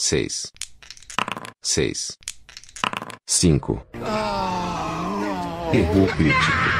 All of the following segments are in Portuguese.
6, 5. Erro crítico.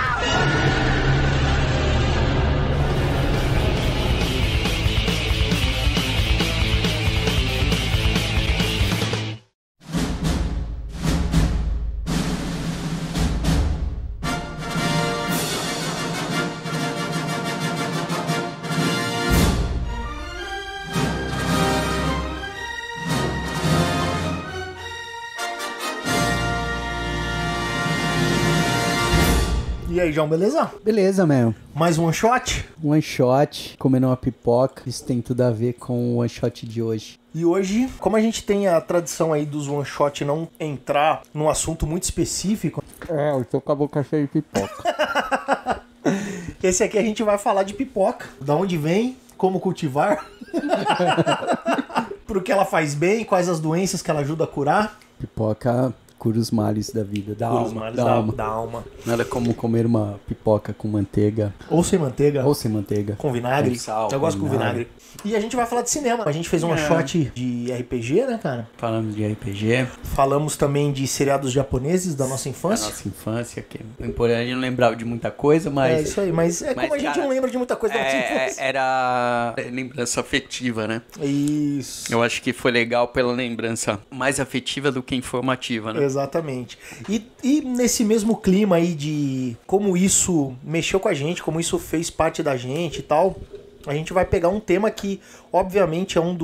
E aí, João, beleza? Beleza, meu. Mais um one shot? One shot, comendo uma pipoca. Isso tem tudo a ver com o one shot de hoje. E hoje, como a gente tem a tradição aí dos one shot não entrar num assunto muito específico... Eu tô com a boca cheia de pipoca. Esse aqui a gente vai falar de pipoca. Da onde vem, como cultivar, pro que ela faz bem, quais as doenças que ela ajuda a curar. Pipoca cura os males da vida, da Cura os alma. males Da alma. alma. Nada como comer uma pipoca com manteiga. Ou sem manteiga. Ou sem manteiga. Com vinagre. Com sal, Eu gosto com vinagre. E a gente vai falar de cinema. A gente fez um shot de RPG, né, cara? Falando de RPG. Falamos também de seriados japoneses da nossa infância. Da nossa infância, que por aí eu não lembrava de muita coisa, mas... É isso aí, mas como a gente cara, não lembra de muita coisa da nossa infância. Era lembrança afetiva, né? Isso. Eu acho que foi legal pela lembrança mais afetiva do que informativa, né? Exatamente. E nesse mesmo clima aí de como isso mexeu com a gente, como isso fez parte da gente e tal, a gente vai pegar um tema que, obviamente, é um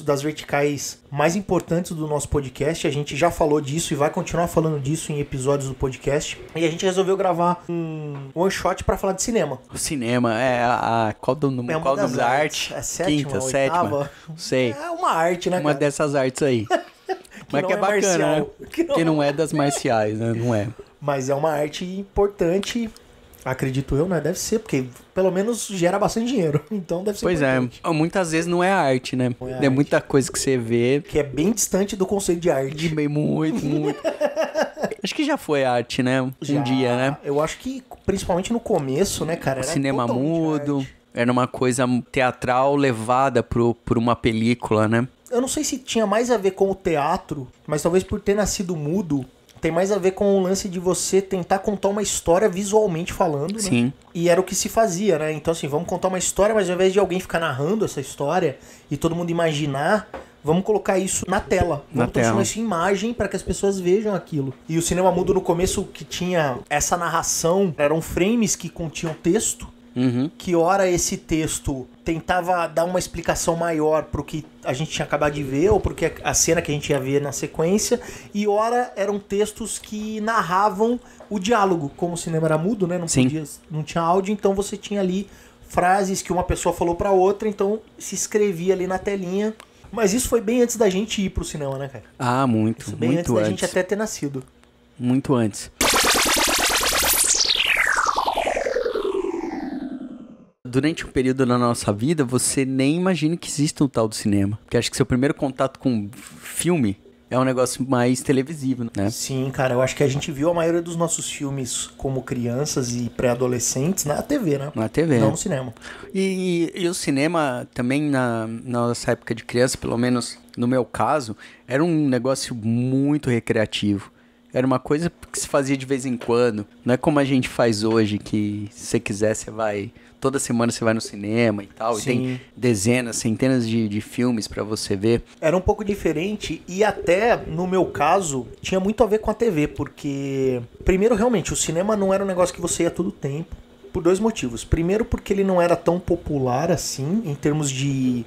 das verticais mais importantes do nosso podcast. A gente já falou disso e vai continuar falando disso em episódios do podcast. E a gente resolveu gravar um one shot pra falar de cinema. O cinema qual o nome da arte? É sétima, Quinta, oitava? sétima? Não sei. É uma arte, né, Uma cara? dessas artes aí. Mas que é bacana, marcial. né? Que não é das marciais, né? Não é. Mas é uma arte importante, acredito eu, né? Deve ser, porque pelo menos gera bastante dinheiro. Então deve ser importante. Pois é. Muitas vezes não é arte, né? Não é É arte. muita coisa que você vê. Que é bem distante do conceito de arte. De bem muito. Acho que já foi arte, né? Um dia, né? Eu acho que, principalmente no começo, né, cara? Era Cinema totalmente mudo. arte. Era uma coisa teatral levada por uma película, né? Eu não sei se tinha mais a ver com o teatro, mas talvez por ter nascido mudo, tem mais a ver com o lance de você tentar contar uma história visualmente falando, né? Sim. E era o que se fazia, né? Então, assim, vamos contar uma história, mas ao invés de alguém ficar narrando essa história e todo mundo imaginar, vamos colocar isso na tela. Vamos transformar isso em imagem para que as pessoas vejam aquilo. E o cinema mudo no começo que tinha essa narração, eram frames que continham texto, que ora esse texto tentava dar uma explicação maior pro que a gente tinha acabado de ver, ou porque a cena que a gente ia ver na sequência, e ora eram textos que narravam o diálogo. Como o cinema era mudo, né? Não tinha áudio, então você tinha ali frases que uma pessoa falou pra outra, então se escrevia ali na telinha. Mas isso foi bem antes da gente ir pro cinema, né, cara? Ah, muito. Isso bem muito antes da gente até ter nascido. Muito antes. Durante um período da nossa vida, você nem imagina que exista um tal do cinema. Porque acho que seu primeiro contato com filme é um negócio mais televisivo, né? Sim, cara, eu acho que a gente viu a maioria dos nossos filmes como crianças e pré-adolescentes na TV, né? Na TV. Não no cinema. E o cinema também, na nossa época de criança, pelo menos no meu caso, era um negócio muito recreativo. Era uma coisa que se fazia de vez em quando. Não é como a gente faz hoje, que se você quiser, você vai... Toda semana você vai no cinema e tal. Sim. E tem dezenas, centenas de filmes pra você ver. Era um pouco diferente e até, no meu caso, tinha muito a ver com a TV, porque... Primeiro, realmente, o cinema não era um negócio que você ia todo tempo. Por dois motivos. Primeiro, porque ele não era tão popular assim, em termos de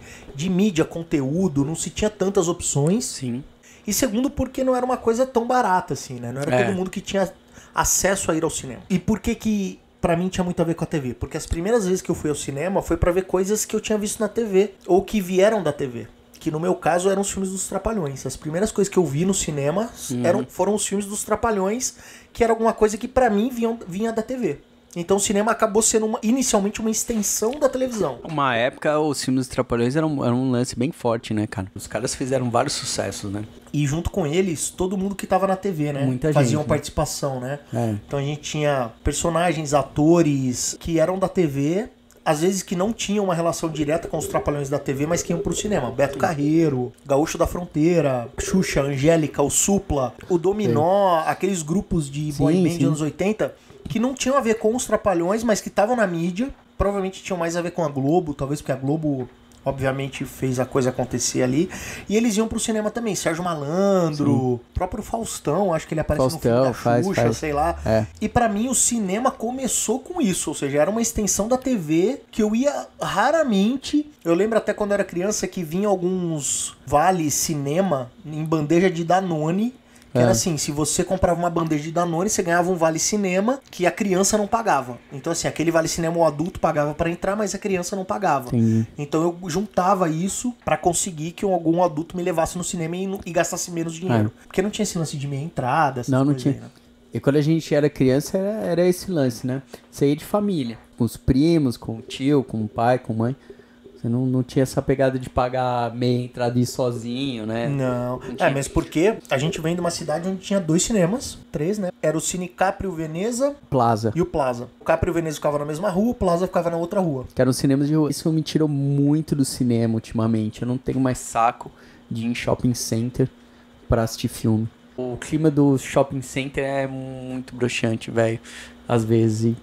mídia, conteúdo, não se tinha tantas opções. Sim. E segundo, porque não era uma coisa tão barata assim, né? Não era todo mundo que tinha acesso a ir ao cinema. E por que pra mim tinha muito a ver com a TV? Porque as primeiras vezes que eu fui ao cinema foi pra ver coisas que eu tinha visto na TV, ou que vieram da TV. Que no meu caso eram os filmes dos Trapalhões. As primeiras coisas que eu vi no cinema foram os filmes dos Trapalhões, que era alguma coisa que pra mim vinha da TV. Então o cinema acabou sendo inicialmente uma extensão da televisão. Uma época, os filmes dos Trapalhões eram um lance bem forte, né, cara? Os caras fizeram vários sucessos, né? E junto com eles, todo mundo que tava na TV, né? Muita faziam gente, participação, né? É. Então a gente tinha personagens, atores que eram da TV, às vezes que não tinham uma relação direta com os Trapalhões da TV, mas que iam pro cinema. Beto Carreiro, Gaúcho da Fronteira, Xuxa, Angélica, o Supla, o Dominó, aqueles grupos de boy band de anos 80 que não tinham a ver com os Trapalhões, mas que estavam na mídia. Provavelmente tinham mais a ver com a Globo, talvez porque a Globo obviamente fez a coisa acontecer ali. E eles iam pro cinema também. Sérgio Malandro, próprio Faustão, acho que ele aparece no filme da Xuxa, sei lá. E pra mim o cinema começou com isso, ou seja, era uma extensão da TV que eu ia raramente. Eu lembro até quando eu era criança que vinha alguns vale cinema em bandeja de Danone. Que era assim, se você comprava uma bandeja de Danone, você ganhava um vale cinema que a criança não pagava. Então assim, aquele vale cinema o adulto pagava pra entrar, mas a criança não pagava. Sim. Então eu juntava isso pra conseguir que algum adulto me levasse no cinema e gastasse menos dinheiro. Porque não tinha esse lance de meia entrada, essas não tinha. Aí, né? E quando a gente era criança, era esse lance, né? Você ia de família, com os primos, com o tio, com o pai, com a mãe. Você não tinha essa pegada de pagar meia entrada e ir sozinho, né? Não. Mas porque a gente vem de uma cidade onde tinha 2 cinemas, 3, né? Era o Cine Caprio Veneza Plaza. E o Plaza. O Caprio Veneza ficava na mesma rua, o Plaza ficava na outra rua. Que eram cinemas de rua. Isso me tirou muito do cinema ultimamente. Eu não tenho mais saco de ir em shopping center pra assistir filme. O clima do shopping center é muito broxante, velho. Às vezes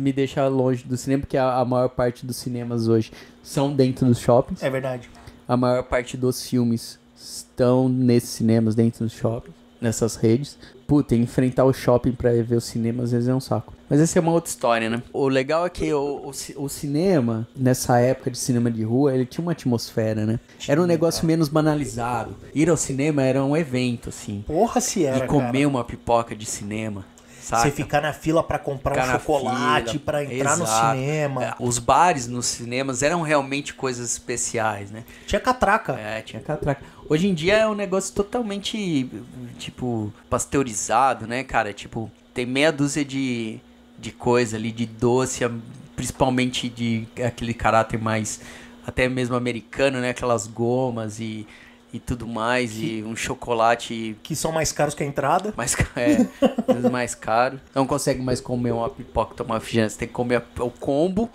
me deixa longe do cinema, porque a maior parte dos cinemas hoje são dentro dos shoppings. É verdade. A maior parte dos filmes estão nesses cinemas, dentro dos shoppings, nessas redes. Puta, enfrentar o shopping pra ver o cinema às vezes é um saco. Mas essa é uma outra história, né? O legal é que o cinema, nessa época de cinema de rua, ele tinha uma atmosfera, né? Era um negócio menos banalizado. Ir ao cinema era um evento, assim. Porra, se era, e comer uma pipoca de cinema. Saca? Você ficar na fila pra comprar um chocolate, pra entrar no cinema. Os bares nos cinemas eram realmente coisas especiais, né? Tinha catraca. Tinha catraca. Hoje em dia é um negócio totalmente, tipo, pasteurizado, né, cara? Tipo, tem meia dúzia de coisa ali, de doce, principalmente de aquele caráter mais, até mesmo americano, né? Aquelas gomas e tudo mais, e um chocolate... Que são mais caros que a entrada. Mais caro. Não consegue mais comer uma pipoca, tomar refrigerante. Você tem que comer o combo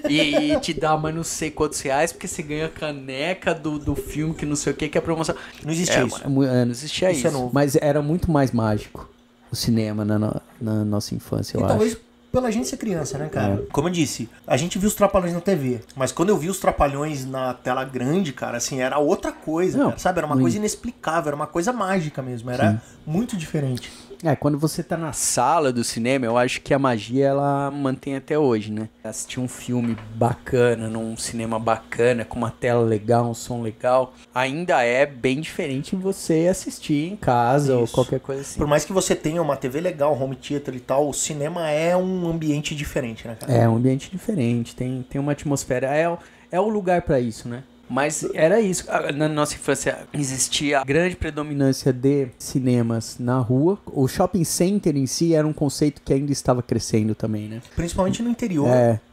e te dá mais não sei quantos reais, porque você ganha a caneca do filme, que não sei o que é promoção. Não existia isso. Não existia isso. É novo. Mas era muito mais mágico o cinema na nossa infância, eu acho. Talvez pela gente ser criança, né, cara? Como eu disse, a gente viu os Trapalhões na TV, mas quando eu vi os Trapalhões na tela grande, cara, assim, era outra coisa, cara, sabe? Era uma coisa inexplicável, era uma coisa mágica mesmo, era muito diferente. Quando você tá na sala do cinema, eu acho que a magia, ela mantém até hoje, né? Assistir um filme bacana, num cinema bacana, com uma tela legal, um som legal, ainda é bem diferente você assistir em casa ou qualquer coisa assim. Por mais que você tenha uma TV legal, home theater e tal, o cinema é um ambiente diferente, né, cara? É um ambiente diferente, tem uma atmosfera, é o lugar pra isso, né? Mas era isso. Na nossa infância existia a grande predominância de cinemas na rua. O shopping center em si era um conceito que ainda estava crescendo também, né? Principalmente no interior.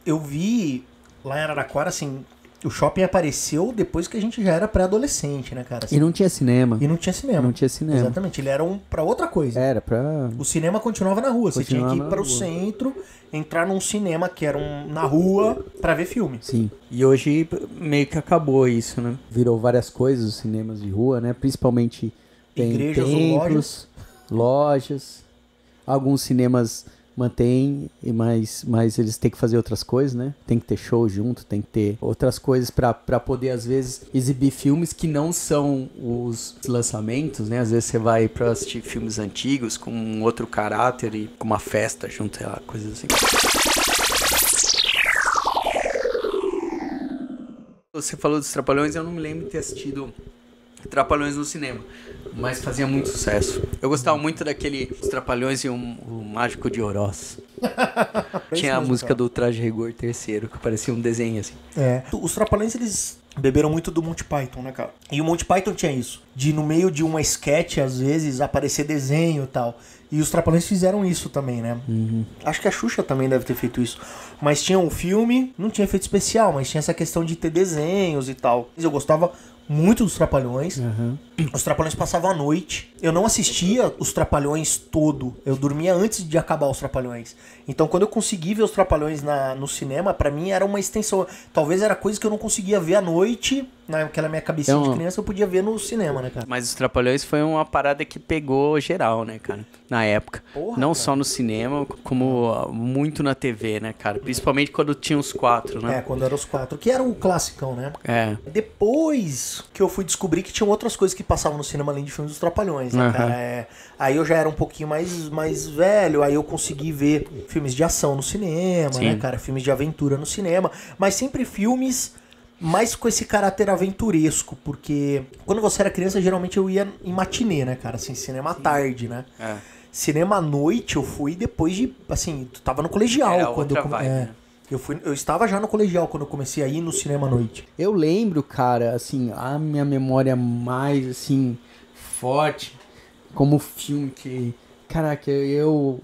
Eu vi lá em Araraquara, assim, o shopping apareceu depois que a gente já era pré-adolescente, né, cara? Assim, e não tinha cinema. Não tinha cinema. Exatamente. Ele era pra outra coisa. Era pra... O cinema continuava na rua. Você tinha que ir para o centro, entrar num cinema que era na rua pra ver filme. Sim. E hoje meio que acabou isso, né? Virou várias coisas os cinemas de rua, né? Principalmente tem igrejas, templos, lojas. Alguns cinemas mantêm, mas eles têm que fazer outras coisas, né? Tem que ter show junto, tem que ter outras coisas pra poder, às vezes, exibir filmes que não são os lançamentos, né? Às vezes você vai pra assistir filmes antigos com um outro caráter e com uma festa junto, sei lá, coisas assim. Você falou dos Trapalhões, eu não me lembro de ter assistido Trapalhões no cinema, mas fazia muito sucesso. Eu gostava muito daquele Trapalhões e o Mágico de Oroz. Tinha a música do Traje Rigor terceiro, que parecia um desenho assim. Os Trapalhões, eles beberam muito do Monty Python, né, cara? E o Monty Python tinha isso, de no meio de uma sketch, às vezes, aparecer desenho e tal. E os Trapalhões fizeram isso também, né? Acho que a Xuxa também deve ter feito isso. Mas tinha um filme, não tinha efeito especial, mas tinha essa questão de ter desenhos e tal. Eu gostava muito dos Trapalhões. Os Trapalhões passavam à noite. Eu não assistia os Trapalhões todo. Eu dormia antes de acabar os Trapalhões. Então, quando eu consegui ver os Trapalhões no cinema, pra mim era uma extensão. Talvez era coisa que eu não conseguia ver à noite. Naquela minha cabecinha de criança, eu podia ver no cinema, né, cara? Mas os Trapalhões foi uma parada que pegou geral, né, cara? Na época. Porra, não cara. só no cinema, como muito na TV, né, cara? Principalmente quando tinha os 4, né? Quando eram os 4. Que era o classicão, né? Depois que eu fui descobrir que tinham outras coisas que passavam no cinema além de filmes dos Trapalhões, né, cara? Aí eu já era um pouquinho mais velho, aí eu consegui ver filmes de ação no cinema, né, cara? Filmes de aventura no cinema, mas sempre filmes mais com esse caráter aventuresco, porque quando você era criança, geralmente eu ia em matinê, né, cara? Assim, cinema à tarde, né? Cinema à noite eu fui depois de, assim, tava no colegial quando eu né? Eu estava já no colegial quando eu comecei a ir no cinema à noite. Eu lembro, cara, assim, a minha memória mais, assim, forte como filme que, caraca, eu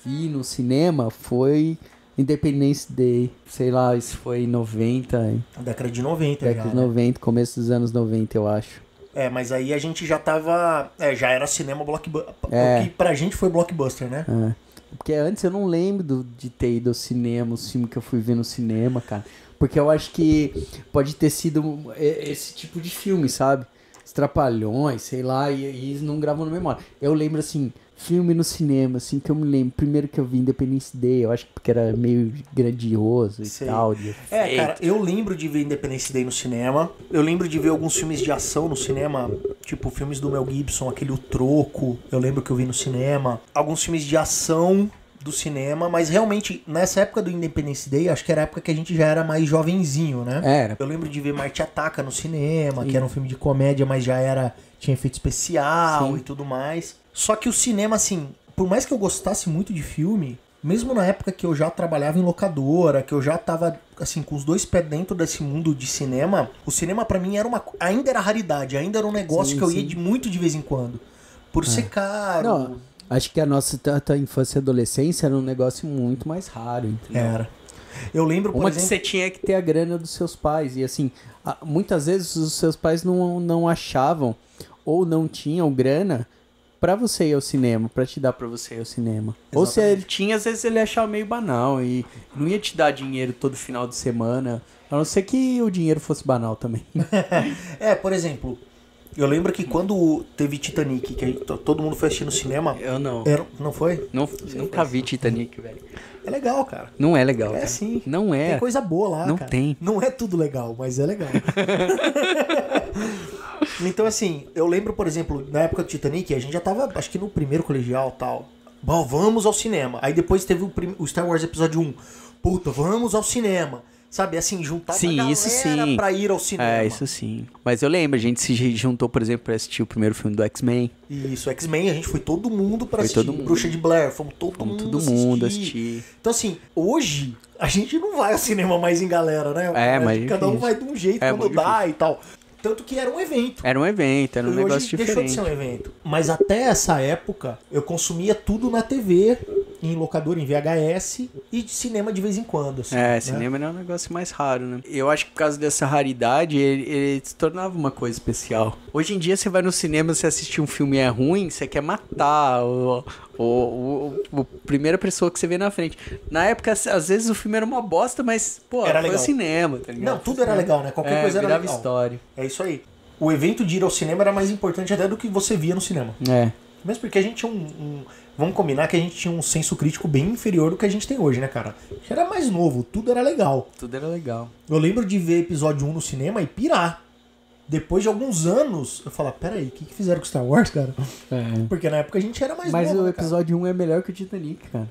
vi no cinema foi Independence Day. Sei lá, isso foi em 90. Década de 90, década de 90, começo dos anos 90, eu acho. Mas aí a gente já tava... já era cinema blockbuster. O que pra gente foi blockbuster, né? Porque antes eu não lembro de ter ido ao cinema, o filme que eu fui ver no cinema, cara. Porque eu acho que pode ter sido esse tipo de filme, sabe? Os Trapalhões, sei lá, e eles não gravam na memória. Eu lembro, assim, filme no cinema, assim, que eu me lembro. Primeiro que eu vi Independence Day, eu acho que porque era meio grandioso e tal. Cara, eu lembro de ver Independence Day no cinema. Eu lembro de ver alguns filmes de ação no cinema, tipo filmes do Mel Gibson, aquele O Troco, eu lembro que eu vi no cinema. Alguns filmes de ação do cinema, mas realmente, nessa época do Independence Day, acho que era a época que a gente já era mais jovenzinho, né? Era. Eu lembro de ver Marte Ataca no cinema, que era um filme de comédia, mas tinha efeito especial e tudo mais. Só que o cinema, assim, por mais que eu gostasse muito de filme, mesmo na época que eu já trabalhava em locadora, que eu já tava, assim, com os dois pés dentro desse mundo de cinema, o cinema pra mim ainda era raridade, ainda era um negócio que eu ia muito de vez em quando. Por ser caro. Não, acho que a nossa infância e adolescência era um negócio muito mais raro, entendeu? Era. Eu lembro, por exemplo... que você tinha que ter a grana dos seus pais. E assim, muitas vezes os seus pais não achavam ou não tinham grana pra você ir ao cinema, pra te dar pra você ir ao cinema. Exatamente. Ou se ele tinha, às vezes ele achava meio banal e não ia te dar dinheiro todo final de semana, a não ser que o dinheiro fosse banal também. Por exemplo, eu lembro que quando teve Titanic, que todo mundo foi assistir no cinema... Eu não. Não foi? Nunca vi Titanic, velho. É legal, cara. Não é legal, cara. Sim. Não é. Tem coisa boa lá, não cara. Tem. Não é tudo legal, mas é legal. Então, assim, eu lembro, por exemplo, na época do Titanic, a gente já tava, acho que no primeiro colegial e tal. Bom, vamos ao cinema. Aí depois teve o Star Wars Episódio 1. Puta, vamos ao cinema. Sabe, assim, juntar uma galera pra ir ao cinema. Isso sim. Mas eu lembro, a gente se juntou, por exemplo, pra assistir o primeiro filme do X-Men. Isso, X-Men, a gente foi todo mundo pra assistir. Bruxa de Blair, fomos todo mundo assistir. Então, assim, hoje, a gente não vai ao cinema mais em galera, né? Mas cada um vai de um jeito quando dá e tal. Tanto que era um evento. Era um negócio diferente. Deixou de ser um evento. Mas até essa época, eu consumia tudo na TV, em locadora, em VHS e de cinema de vez em quando. Assim, cinema é um negócio mais raro, né? Eu acho que por causa dessa raridade, ele se tornava uma coisa especial. Hoje em dia, você vai no cinema, você assistir um filme e é ruim, você quer matar a primeira pessoa que você vê na frente. Na época, às vezes o filme era uma bosta, mas, era foi legal. Cinema, tá ligado? Não, tudo era legal, né? Qualquer coisa era legal. História. É isso aí. O evento de ir ao cinema era mais importante até do que você via no cinema. Mesmo porque a gente tinha vamos combinar que a gente tinha um senso crítico bem inferior do que a gente tem hoje, né, cara? A gente era mais novo, tudo era legal. Eu lembro de ver episódio 1 no cinema e pirar. Depois de alguns anos, eu falo, peraí, o que fizeram com Star Wars, cara? Porque na época a gente era mais novo. Mas o episódio 1 é melhor que o Titanic, cara.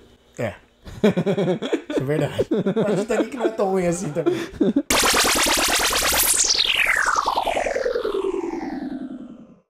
Isso é verdade. Mas o Titanic não é tão ruim assim também.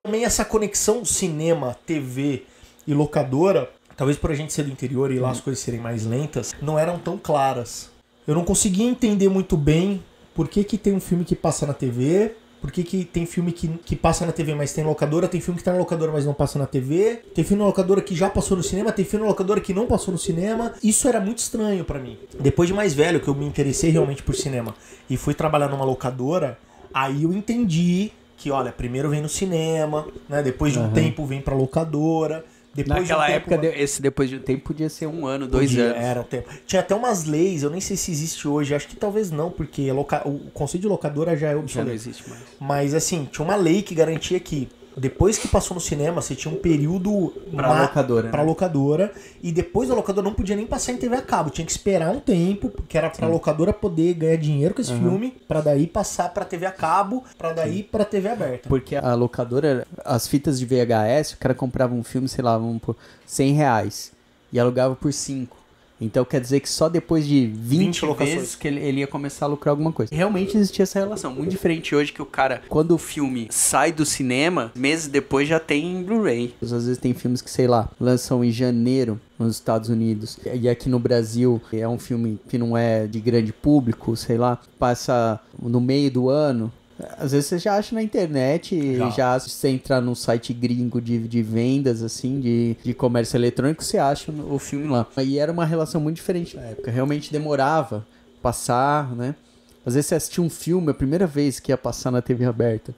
Também essa conexão cinema, TV e locadora, talvez por a gente ser do interior e lá as coisas serem mais lentas, não eram tão claras. Eu não conseguia entender muito bem por que tem um filme que passa na TV, por que tem filme que passa na TV, mas tem locadora, tem filme que tá na locadora, mas não passa na TV, tem filme na locadora que já passou no cinema, tem filme na locadora que não passou no cinema. Isso era muito estranho pra mim. Depois de mais velho, que eu me interessei realmente por cinema e fui trabalhar numa locadora, Aí eu entendi que, olha, primeiro vem no cinema, né? Depois de um tempo vem pra locadora. Depois Naquela de um tempo, época, esse depois de um tempo podia ser 1 ano, 2 anos. Era um tempo. Tinha até umas leis, eu nem sei se existe hoje, acho que talvez não, porque o conceito de locadora já é obsoleto. Já não existe mais. Mas assim, tinha uma lei que garantia que depois que passou no cinema, você tinha um período pra locadora, pra locadora, e depois da locadora não podia nem passar em TV a cabo, tinha que esperar um tempo, porque era pra locadora poder ganhar dinheiro com esse filme, pra daí passar pra TV a cabo, pra daí pra TV aberta. Porque a locadora, as fitas de VHS, o cara comprava um filme, sei lá, vamos por R$100 e alugava por 5. Então quer dizer que só depois de 20 vezes que ele ia começar a lucrar alguma coisa. Realmente existia essa relação. Muito diferente hoje que o cara, quando o filme sai do cinema, meses depois já tem em Blu-ray. Às vezes tem filmes que, sei lá, lançam em janeiro nos Estados Unidos. E aqui no Brasil é um filme que não é de grande público, sei lá, passa no meio do ano. Às vezes você já acha na internet, já se você entrar num site gringo de vendas, assim, de comércio eletrônico, você acha o filme lá. E era uma relação muito diferente na época. Realmente demorava passar, né? Às vezes você assistia um filme, a primeira vez que ia passar na TV aberta.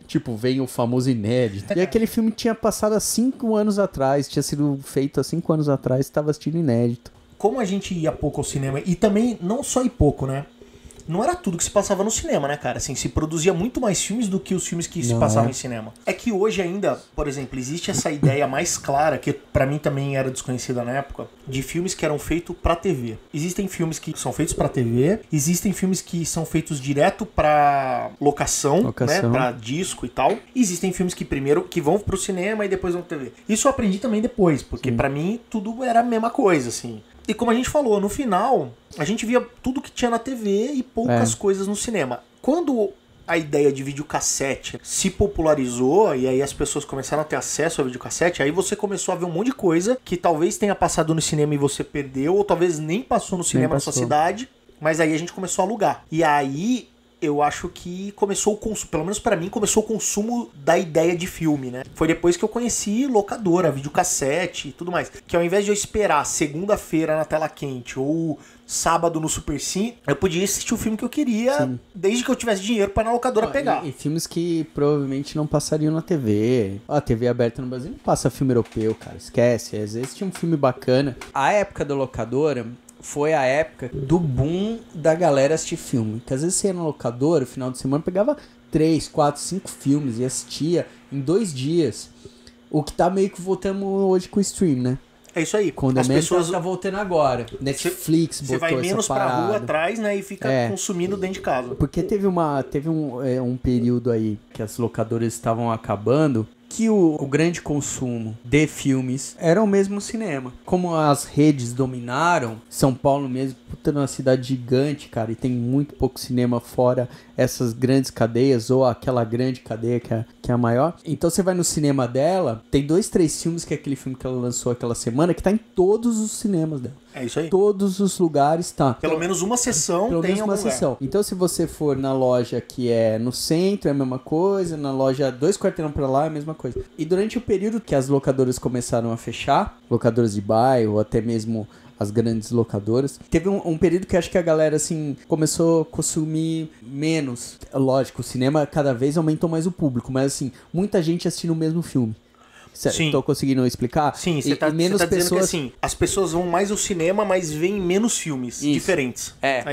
Tipo, vem o famoso inédito. E aquele filme tinha passado há 5 anos atrás, tinha sido feito há 5 anos atrás, estava assistindo inédito. Como a gente ia pouco ao cinema, e também não só ir pouco, né? Não era tudo que se passava no cinema, né, cara? Assim, se produzia muito mais filmes do que os filmes que se passavam em cinema. É que hoje ainda, por exemplo, existe essa ideia mais clara, que pra mim também era desconhecida na época, de filmes que eram feitos pra TV. Existem filmes que são feitos pra TV, existem filmes que são feitos direto pra locação, né, pra disco e tal. E existem filmes que primeiro que vão pro cinema e depois vão pra TV. Isso eu aprendi também depois, porque pra mim tudo era a mesma coisa, assim. E como a gente falou, no final, a gente via tudo que tinha na TV e poucas coisas no cinema. Quando a ideia de videocassete se popularizou e aí as pessoas começaram a ter acesso ao videocassete, aí você começou a ver um monte de coisa que talvez tenha passado no cinema e você perdeu, ou talvez nem passou no cinema na sua cidade, mas aí a gente começou a alugar. E aí eu acho que começou o consumo, pelo menos pra mim, começou o consumo da ideia de filme, né? Foi depois que eu conheci locadora, videocassete e tudo mais. Que ao invés de eu esperar segunda-feira na tela quente ou sábado no Super Sim, eu podia assistir o filme que eu queria, desde que eu tivesse dinheiro pra ir na locadora pegar. E filmes que provavelmente não passariam na TV. A TV aberta no Brasil não passa filme europeu, cara. Esquece. Às vezes tinha um filme bacana. A época da locadora foi a época do boom da galera assistir filme. Que às vezes você ia na locadora, no final de semana, pegava 3, 4, 5 filmes e assistia em 2 dias. O que tá meio que voltando hoje com o stream, né? É isso aí. Quando as pessoas tá voltando agora. Netflix botou essa parada. Você vai menos pra rua atrás, né? E fica consumindo dentro de casa. Porque teve um período aí que as locadoras estavam acabando, que o grande consumo de filmes era o mesmo cinema. Como as redes dominaram, São Paulo mesmo, puta, uma cidade gigante, cara, e tem muito pouco cinema fora essas grandes cadeias, ou aquela grande cadeia que é a maior. Então você vai no cinema dela, tem 2, 3 filmes, que é aquele filme que ela lançou aquela semana, que tá em todos os cinemas dela. É isso aí. Todos os lugares tá. Pelo menos uma sessão Pelo tem menos uma algum sessão. lugar. Então se você for na loja que é no centro, é a mesma coisa. Na loja 2 quarteirão pra lá, é a mesma coisa. E durante o período que as locadoras começaram a fechar, locadoras de bairro, ou até mesmo as grandes locadoras, teve um período que acho que a galera, assim, começou a consumir menos. Lógico, o cinema cada vez aumentou mais o público, mas, assim, muita gente assistindo o mesmo filme. Sim. Tô conseguindo explicar? Sim, você tá dizendo que, assim, as pessoas vão mais ao cinema, mas veem menos filmes diferentes. É.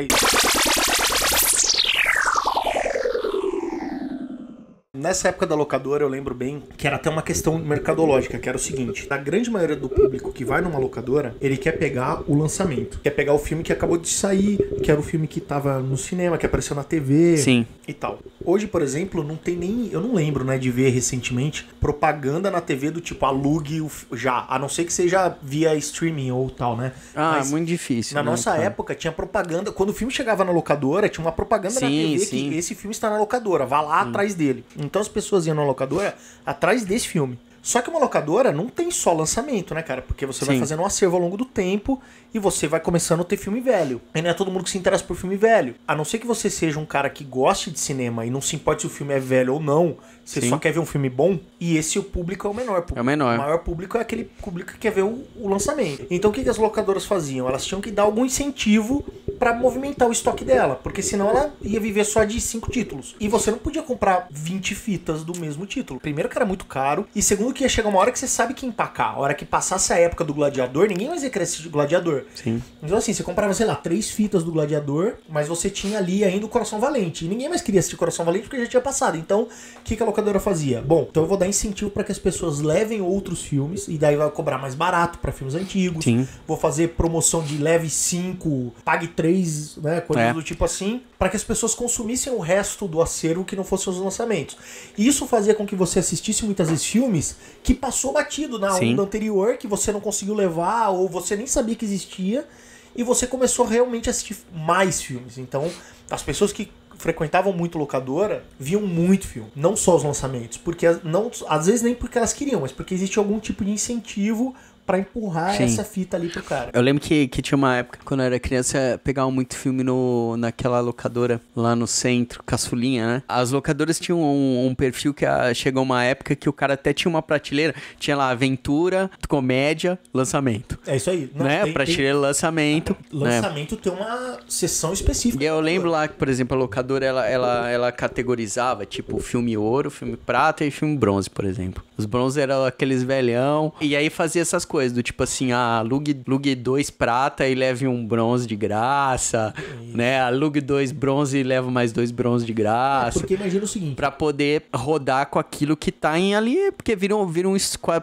Nessa época da locadora, eu lembro bem que era até uma questão mercadológica, que era o seguinte: a grande maioria do público que vai numa locadora, ele quer pegar o lançamento, quer pegar o filme que acabou de sair, que era o filme que tava no cinema, que apareceu na TV. Sim. E tal. Hoje, por exemplo, não tem nem, eu não lembro, né, de ver recentemente propaganda na TV do tipo alugue já, a não ser que seja via streaming ou tal, né? Mas muito difícil. Na nossa época tinha propaganda, quando o filme chegava na locadora, tinha uma propaganda na TV que esse filme está na locadora, vá lá atrás dele. Então as pessoas iam na locadora atrás desse filme. Só que uma locadora não tem só lançamento, né, cara? Porque você vai fazendo um acervo ao longo do tempo e você vai começando a ter filme velho. E não é todo mundo que se interessa por filme velho. A não ser que você seja um cara que goste de cinema e não se importe se o filme é velho ou não, você só quer ver um filme bom, e esse o público é o menor público. É o menor. O maior público é aquele público que quer ver o lançamento. Então o que as locadoras faziam? Elas tinham que dar algum incentivo pra movimentar o estoque dela, porque senão ela ia viver só de 5 títulos. E você não podia comprar 20 fitas do mesmo título. Primeiro que era muito caro, e segundo que ia chegar uma hora que você sabe que empacar. A hora que passasse a época do Gladiador, ninguém mais ia querer assistir Gladiador. Sim. Então assim, você comprava, sei lá, 3 fitas do Gladiador, mas você tinha ali ainda o Coração Valente. E ninguém mais queria assistir Coração Valente porque já tinha passado. Então, o que a locadora fazia? Bom, então eu vou dar incentivo para que as pessoas levem outros filmes, e daí vai cobrar mais barato para filmes antigos. Sim. Vou fazer promoção de leve 5, pague 3, né, coisas do tipo assim, para que as pessoas consumissem o resto do acervo que não fossem os lançamentos. E isso fazia com que você assistisse muitas vezes filmes que passou batido na onda anterior, que você não conseguiu levar, ou você nem sabia que existia, e você começou realmente a assistir mais filmes. Então, as pessoas que frequentavam muito locadora viam muito filme, não só os lançamentos, porque não, às vezes nem porque elas queriam, mas porque existe algum tipo de incentivo pra empurrar essa fita ali pro cara. Eu lembro que tinha uma época, quando eu era criança, pegavam muito filme naquela locadora lá no centro, Caçulinha, né? As locadoras tinham um perfil que chegou uma época que o cara até tinha uma prateleira, tinha lá aventura, comédia, lançamento. É isso aí. Não, né? Prateleira, lançamento. Lançamento tem uma seção específica. E eu lembro lá que, por exemplo, a locadora, ela categorizava, tipo, filme ouro, filme prata e filme bronze, por exemplo. Os bronze eram aqueles velhão, e aí fazia essas coisas, do tipo assim, alugue 2 prata e leve um bronze de graça, né? Alugue 2 bronze e leva mais 2 bronze de graça. Porque imagina o seguinte, pra poder rodar com aquilo que tá ali, porque viram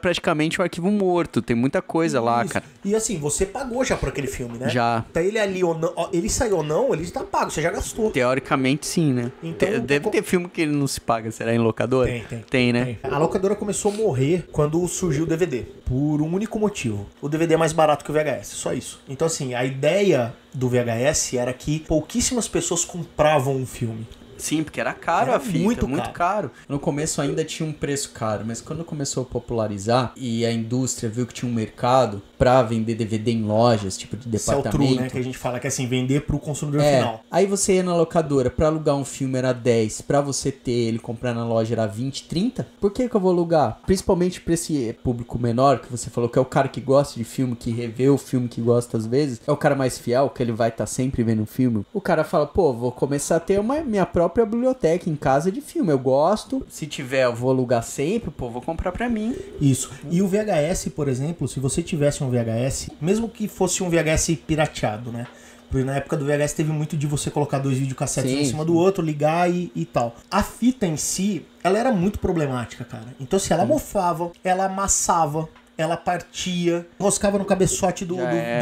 praticamente um arquivo morto, tem muita coisa lá, cara. E assim, você pagou já por aquele filme, né? Já. Tá ele ali ou não, ele saiu ou não, ele está pago, você já gastou. Teoricamente sim, né? Então, deve ter filme que ele não se paga, será em locadora? Tem, né? A locadora começou a morrer quando surgiu o DVD, por um único motivo. O DVD é mais barato que o VHS, só isso. Então assim, a ideia do VHS era que pouquíssimas pessoas compravam um filme. Sim, porque era caro a fita, muito caro. No começo ainda tinha um preço caro, mas quando começou a popularizar e a indústria viu que tinha um mercado pra vender DVD em lojas, tipo de departamento... Sell-through, né? Que a gente fala que é assim, vender pro consumidor final. Aí você ia na locadora, pra alugar um filme era 10, pra você ter ele comprar na loja era 20, 30. Por que eu vou alugar? Principalmente pra esse público menor, que você falou que é o cara que gosta de filme, que revê o filme que gosta às vezes, é o cara mais fiel, que ele vai estar sempre vendo o filme. O cara fala, pô, vou começar a ter minha própria biblioteca em casa de filme, eu gosto, se tiver eu vou alugar sempre, pô, vou comprar pra mim. Isso. E o VHS, por exemplo, se você tivesse um VHS, mesmo que fosse um VHS pirateado, né? Porque na época do VHS teve muito de você colocar 2 videocassetes um em cima do outro, ligar e tal. A fita em si, ela era muito problemática, cara. Então, se ela mofava, ela amassava, ela partia, enroscava no cabeçote do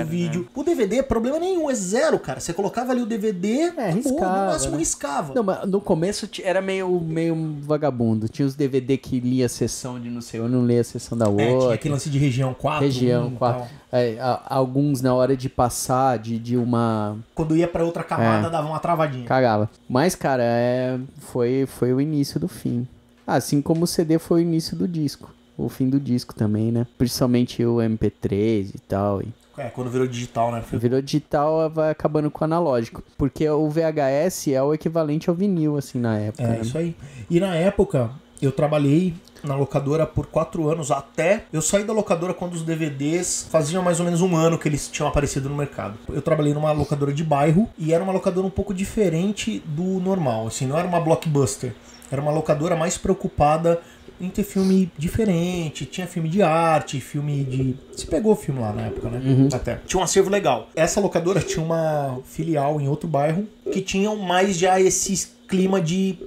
vídeo. O DVD, problema nenhum, é zero, cara. Você colocava ali o DVD, riscava, no máximo riscava. Não, mas no começo era meio vagabundo. Tinha os DVD que lia a sessão de não sei onde, não lia a sessão da outra. Tinha aquele lance de região 4. Região 4. Alguns na hora de passar de uma... Quando ia pra outra camada, dava uma travadinha. Cagava. Mas, cara, foi o início do fim. Assim como o CD foi o início do disco. O fim do disco também, né? Principalmente o MP3 e tal. Quando virou digital, né? Virou digital, vai acabando com o analógico. Porque o VHS é o equivalente ao vinil, assim, na época. É, isso aí. E na época, eu trabalhei na locadora por 4 anos, até eu saí da locadora quando os DVDs faziam mais ou menos 1 ano que eles tinham aparecido no mercado. Eu trabalhei numa locadora de bairro e era uma locadora um pouco diferente do normal, assim, não era uma blockbuster. Era uma locadora mais preocupada em ter filme diferente, tinha filme de arte, filme de... Se pegou filme lá na época, né? Até. Tinha um acervo legal. Essa locadora tinha uma filial em outro bairro que tinham mais já esse clima de...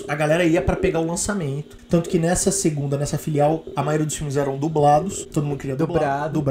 A galera ia pra pegar o lançamento. Tanto que nessa filial, a maioria dos filmes eram dublados. Todo mundo queria dublado.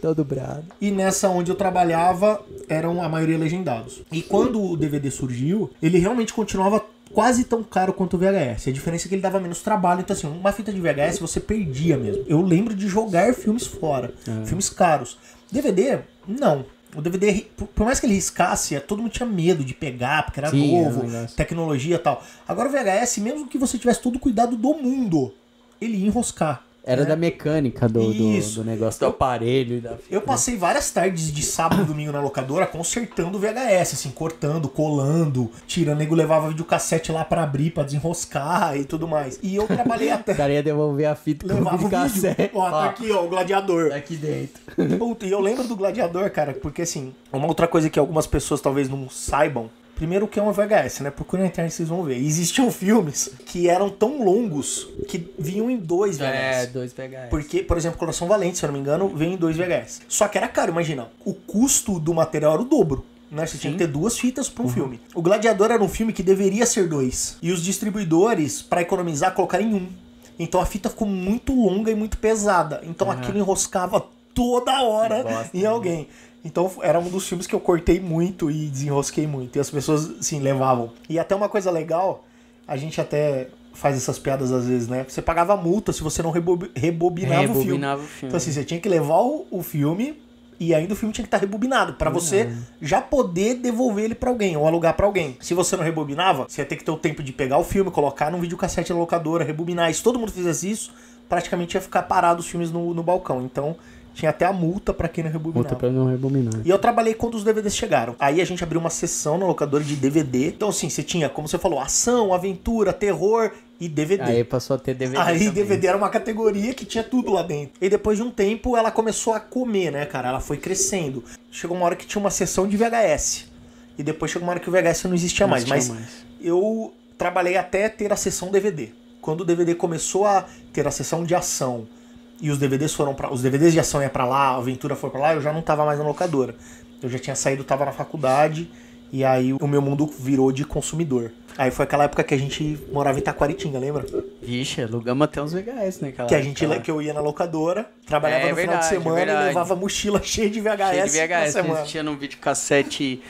Todo dublado. E nessa onde eu trabalhava, eram a maioria legendados. E quando o DVD surgiu, ele realmente continuava quase tão caro quanto o VHS. A diferença é que ele dava menos trabalho. Então assim, uma fita de VHS você perdia mesmo. Eu lembro de jogar filmes fora. Filmes caros. DVD, não. O DVD, por mais que ele riscasse, todo mundo tinha medo de pegar, porque era novo, tecnologia e tal. Agora o VHS, mesmo que você tivesse todo o cuidado do mundo, ele ia enroscar. Era da mecânica do negócio, do aparelho. Eu passei várias tardes de sábado e domingo na locadora consertando o VHS, assim, cortando, colando, tirando. O nego levava videocassete lá pra abrir, pra desenroscar e tudo mais. E eu trabalhei até... O cara ia devolver a fita com o videocassete. Ó, tá aqui, ó, o Gladiador. Tá aqui dentro. E eu lembro do Gladiador, cara, porque assim, uma outra coisa que algumas pessoas talvez não saibam, primeiro que é uma VHS, né? Procura na internet vocês vão ver. Existiam filmes que eram tão longos que vinham em 2 VHS. 2 VHS. Porque, por exemplo, Coração Valente, se eu não me engano, veio em 2 VHS. Só que era caro, imagina. O custo do material era o dobro. Né? Você tinha que ter 2 fitas para um filme. O Gladiador era um filme que deveria ser 2. E os distribuidores, para economizar, colocaram em 1. Então a fita ficou muito longa e muito pesada. Então aquilo enroscava toda hora em alguém. Então era um dos filmes que eu cortei muito e desenrosquei muito. E as pessoas, assim, levavam. E até uma coisa legal, a gente até faz essas piadas às vezes, né? Você pagava multa se você não rebobinava o filme. Então assim, você tinha que levar o filme e ainda o filme tinha que estar rebobinado pra você já poder devolver ele pra alguém ou alugar pra alguém. Se você não rebobinava, você ia ter que ter o tempo de pegar o filme, colocar num videocassete na locadora, rebobinar. E se todo mundo fizesse isso, praticamente ia ficar parado os filmes no balcão. Então... tinha até a multa pra quem não rebobinava. Multa pra não rebobinar. E eu trabalhei quando os DVDs chegaram. Aí a gente abriu uma seção na locadora de DVD. Então assim, você tinha, como você falou, ação, aventura, terror e DVD. Aí passou a ter DVD Aí também. DVD era uma categoria que tinha tudo lá dentro. E depois de um tempo ela começou a comer, né, cara? Ela foi crescendo. Chegou uma hora que tinha uma seção de VHS. E depois chegou uma hora que o VHS não existia mais. Mas eu trabalhei até ter a seção DVD. Quando o DVD começou a ter a seção de ação e os DVDs foram para os DVDs de ação ia pra lá, a aventura foi pra lá, eu já não tava mais na locadora. Eu já tinha saído, tava na faculdade e aí o meu mundo virou de consumidor. Aí foi aquela época que a gente morava em Taquaritinga, lembra? Vixe, alugamos até uns VHS, né? Que eu ia na locadora, trabalhava no final de semana e levava mochila cheia de VHS. Cheia de VHS, a gente tinha num videocassete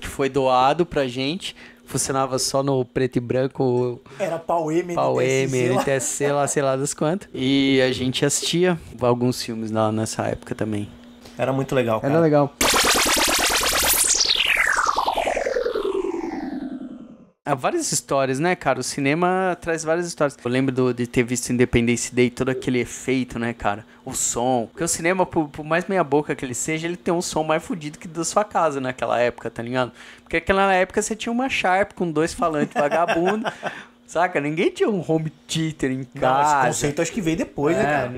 que foi doado pra gente. Funcionava só no preto e branco. Era PAU-M, NTSC, lá sei lá das quantas. E a gente assistia alguns filmes lá nessa época também. Era muito legal, cara. Era legal. Há várias histórias, né, cara? O cinema traz várias histórias. Eu lembro de ter visto Independence Day, todo aquele efeito, né, cara? O som. Porque o cinema, por mais meia boca que ele seja, ele tem um som mais fodido que da sua casa naquela época, tá ligado? Porque naquela época você tinha uma Sharp com 2 falantes vagabundo. Saca? Ninguém tinha um home theater em casa. Esse conceito acho que veio depois, né, cara?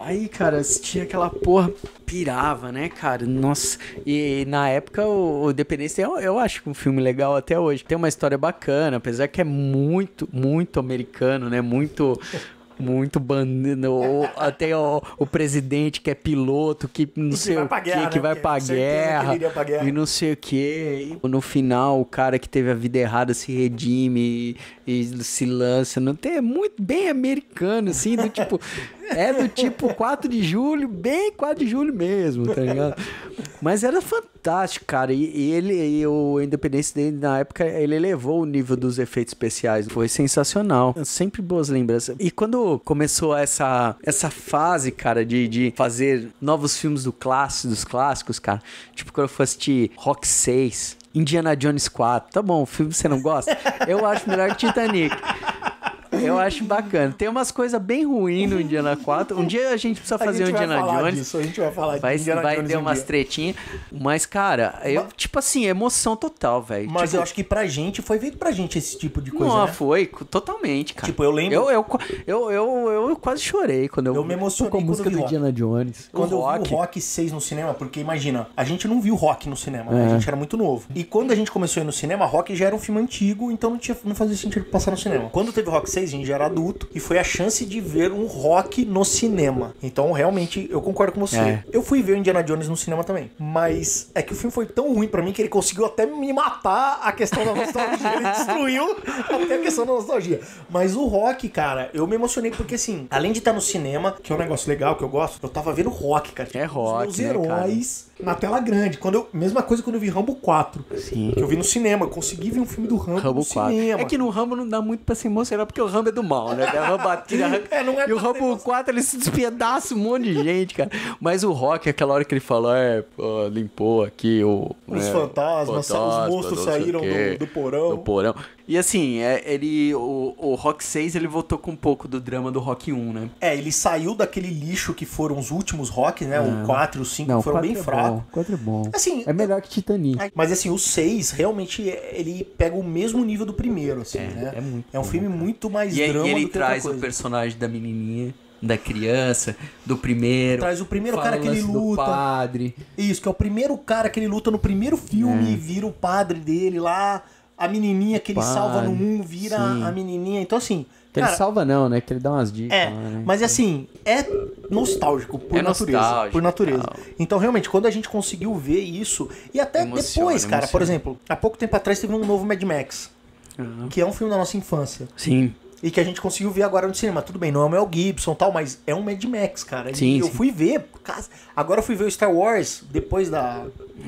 Aí, cara, assistia aquela porra, pirava, né, cara? Nossa, e na época o Independência eu acho um filme legal até hoje. Tem uma história bacana, apesar que é muito, muito americano, né? Muito bandido, até o presidente que é piloto, que não sei o que, que vai pra guerra, e não sei o que. No final, o cara que teve a vida errada se redime e se lança. Não tem, é muito bem americano, assim, do tipo... É do tipo 4 de julho, bem 4 de julho mesmo, tá ligado? Mas era fantástico, cara. E o Independence Day, na época, ele elevou o nível dos efeitos especiais. Foi sensacional. Sempre boas lembranças. E quando começou essa fase, cara, de fazer novos filmes dos clássicos, cara. Tipo, quando eu fui assistir Rock 6, Indiana Jones 4. Tá bom, o filme você não gosta? Eu acho melhor que Titanic. Eu acho bacana. Tem umas coisas bem ruins no Indiana 4. Um dia a gente precisa fazer um Indiana Jones. A gente vai falar disso. Vai ter umas tretinhas. Mas, cara, tipo assim, emoção total, velho. Mas tipo, eu acho que pra gente, foi feito pra gente esse tipo de coisa, não, né? foi totalmente, cara. Tipo, eu lembro... Eu quase chorei quando eu me emocionei com a música do Indiana Jones. Quando eu vi o Rock 6 no cinema, porque imagina, a gente não viu Rock no cinema, né? A gente era muito novo. E quando a gente começou a ir no cinema, Rock já era um filme antigo, então não fazia sentido passar no cinema. Quando teve o Rock 6, a gente já era adulto, e foi a chance de ver um Rock no cinema. Então, realmente, eu concordo com você. Eu fui ver o Indiana Jones no cinema também, mas é que o filme foi tão ruim pra mim que ele conseguiu até me matar a questão da nostalgia. Ele destruiu até a questão da nostalgia. Mas o Rock, cara, eu me emocionei porque, assim, além de estar no cinema, que é um negócio legal, que eu gosto, eu tava vendo Rock, cara. É Rock, os meus heróis na tela grande. Mesma coisa quando eu vi Rambo 4. Sim. Que eu vi no cinema. Eu consegui ver um filme do Rambo no 4. Cinema. É que no Rambo não dá muito pra se emocionar, porque o Rambo é do mal, né? O Rambo atira, arranca. não é E o Rambo 4, ele se despedaça um monte de gente, cara. Mas o Rock, aquela hora que ele falou, pô, limpou aqui os fantasmas, os monstros saíram do porão. Do porão. E assim, o Rock 6, ele voltou com um pouco do drama do Rock 1, né? Ele saiu daquele lixo que foram os últimos Rock, né? O 4 e o 5 foram bem fracos. O 4 é bom. Assim, é melhor que Titanic. Mas assim, o 6, realmente, ele pega o mesmo nível do primeiro, assim, né? É um filme muito mais drama do que ele outra traz coisa. o personagem da menininha, da criança, do primeiro. Traz o primeiro cara que ele luta. Do padre. Isso, que é o primeiro cara que ele luta no primeiro filme e vira o padre dele lá. A menininha que ele salva no 1 vira a menininha. Então, assim... Que ele salva não, né? Que ele dá umas dicas. Lá, né? Mas assim, é nostálgico por natureza. Nostálgico, por natureza. Então, realmente, quando a gente conseguiu ver isso... E até depois, cara. Por exemplo, há pouco tempo atrás teve um novo Mad Max. Que é um filme da nossa infância. Sim. E que a gente conseguiu ver agora no cinema. Tudo bem, não é o Mel Gibson e tal, mas é um Mad Max, cara. Sim, eu fui ver... Agora eu fui ver o Star Wars, depois da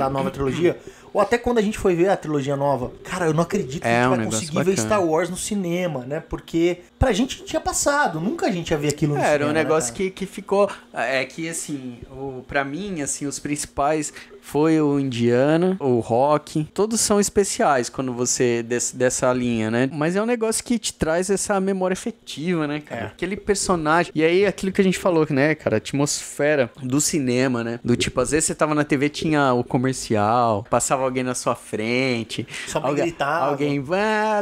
nova trilogia... Ou até quando a gente foi ver a trilogia nova. Cara, eu não acredito que a gente vai conseguir ver Star Wars no cinema, né? Porque pra gente tinha passado. Nunca a gente ia ver aquilo no cinema. Era um negócio que ficou... É que, assim, pra mim, assim, os principais foi o Indiana, o Rock. Todos são especiais quando você... Dessa linha, né? Mas é um negócio que te traz essa memória afetiva, né, cara? Aquele personagem... E aí, aquilo que a gente falou, né, cara? A atmosfera do cinema, né? Do tipo, às vezes você tava na TV, tinha o comercial, passava alguém na sua frente. Alguém gritava. Alguém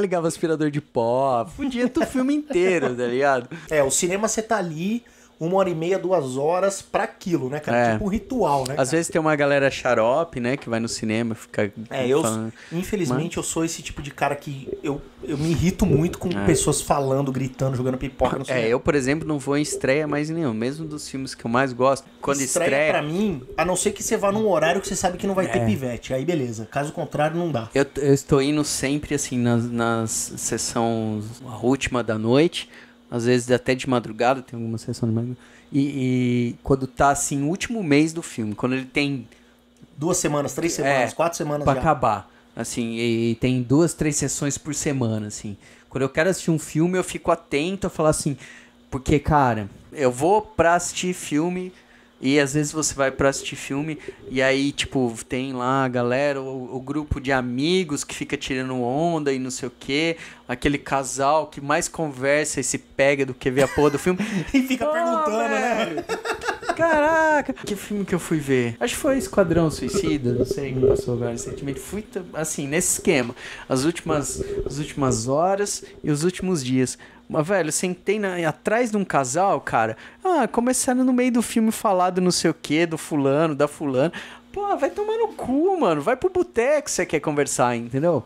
ligava o aspirador de pó. Podia o filme inteiro, tá ligado? O cinema você tá ali 1h30, 2 horas pra aquilo, né, cara? Tipo um ritual, né, Às vezes tem uma galera xarope, né, que vai no cinema e fica falando. Infelizmente, eu sou esse tipo de cara que eu me irrito muito com pessoas falando, gritando, jogando pipoca no cinema. Eu, por exemplo, não vou em estreia mais nenhum, mesmo dos filmes que eu mais gosto. Quando estreia pra mim, a não ser que você vá num horário que você sabe que não vai ter pivete, aí beleza. Caso contrário, não dá. Eu estou indo sempre, assim, nas sessões, a última da noite, às vezes até de madrugada, tem alguma sessão de madrugada. E quando tá, assim, o último mês do filme, quando ele tem... 2 semanas, 3 semanas, 4 semanas pra já. acabar. Assim, e tem 2, 3 sessões por semana, assim. Quando eu quero assistir um filme, eu fico atento a falar assim... Porque, cara, eu vou pra assistir filme... E às vezes você vai pra assistir filme e aí, tipo, tem lá a galera, o grupo de amigos que fica tirando onda e não sei o quê. Aquele casal que mais conversa e se pega do que vê a porra do filme. E fica perguntando, né? Caraca, que filme que eu fui ver? Acho que foi Esquadrão Suicida, não sei o que passou agora recentemente. Fui, assim, nesse esquema. As últimas horas e os últimos dias. Mas, velho, sentei atrás de um casal, cara. Começaram no meio do filme falar do não sei o que, do fulano, da fulana. Pô, vai tomar no cu, mano. Vai pro boteco se você quer conversar, entendeu?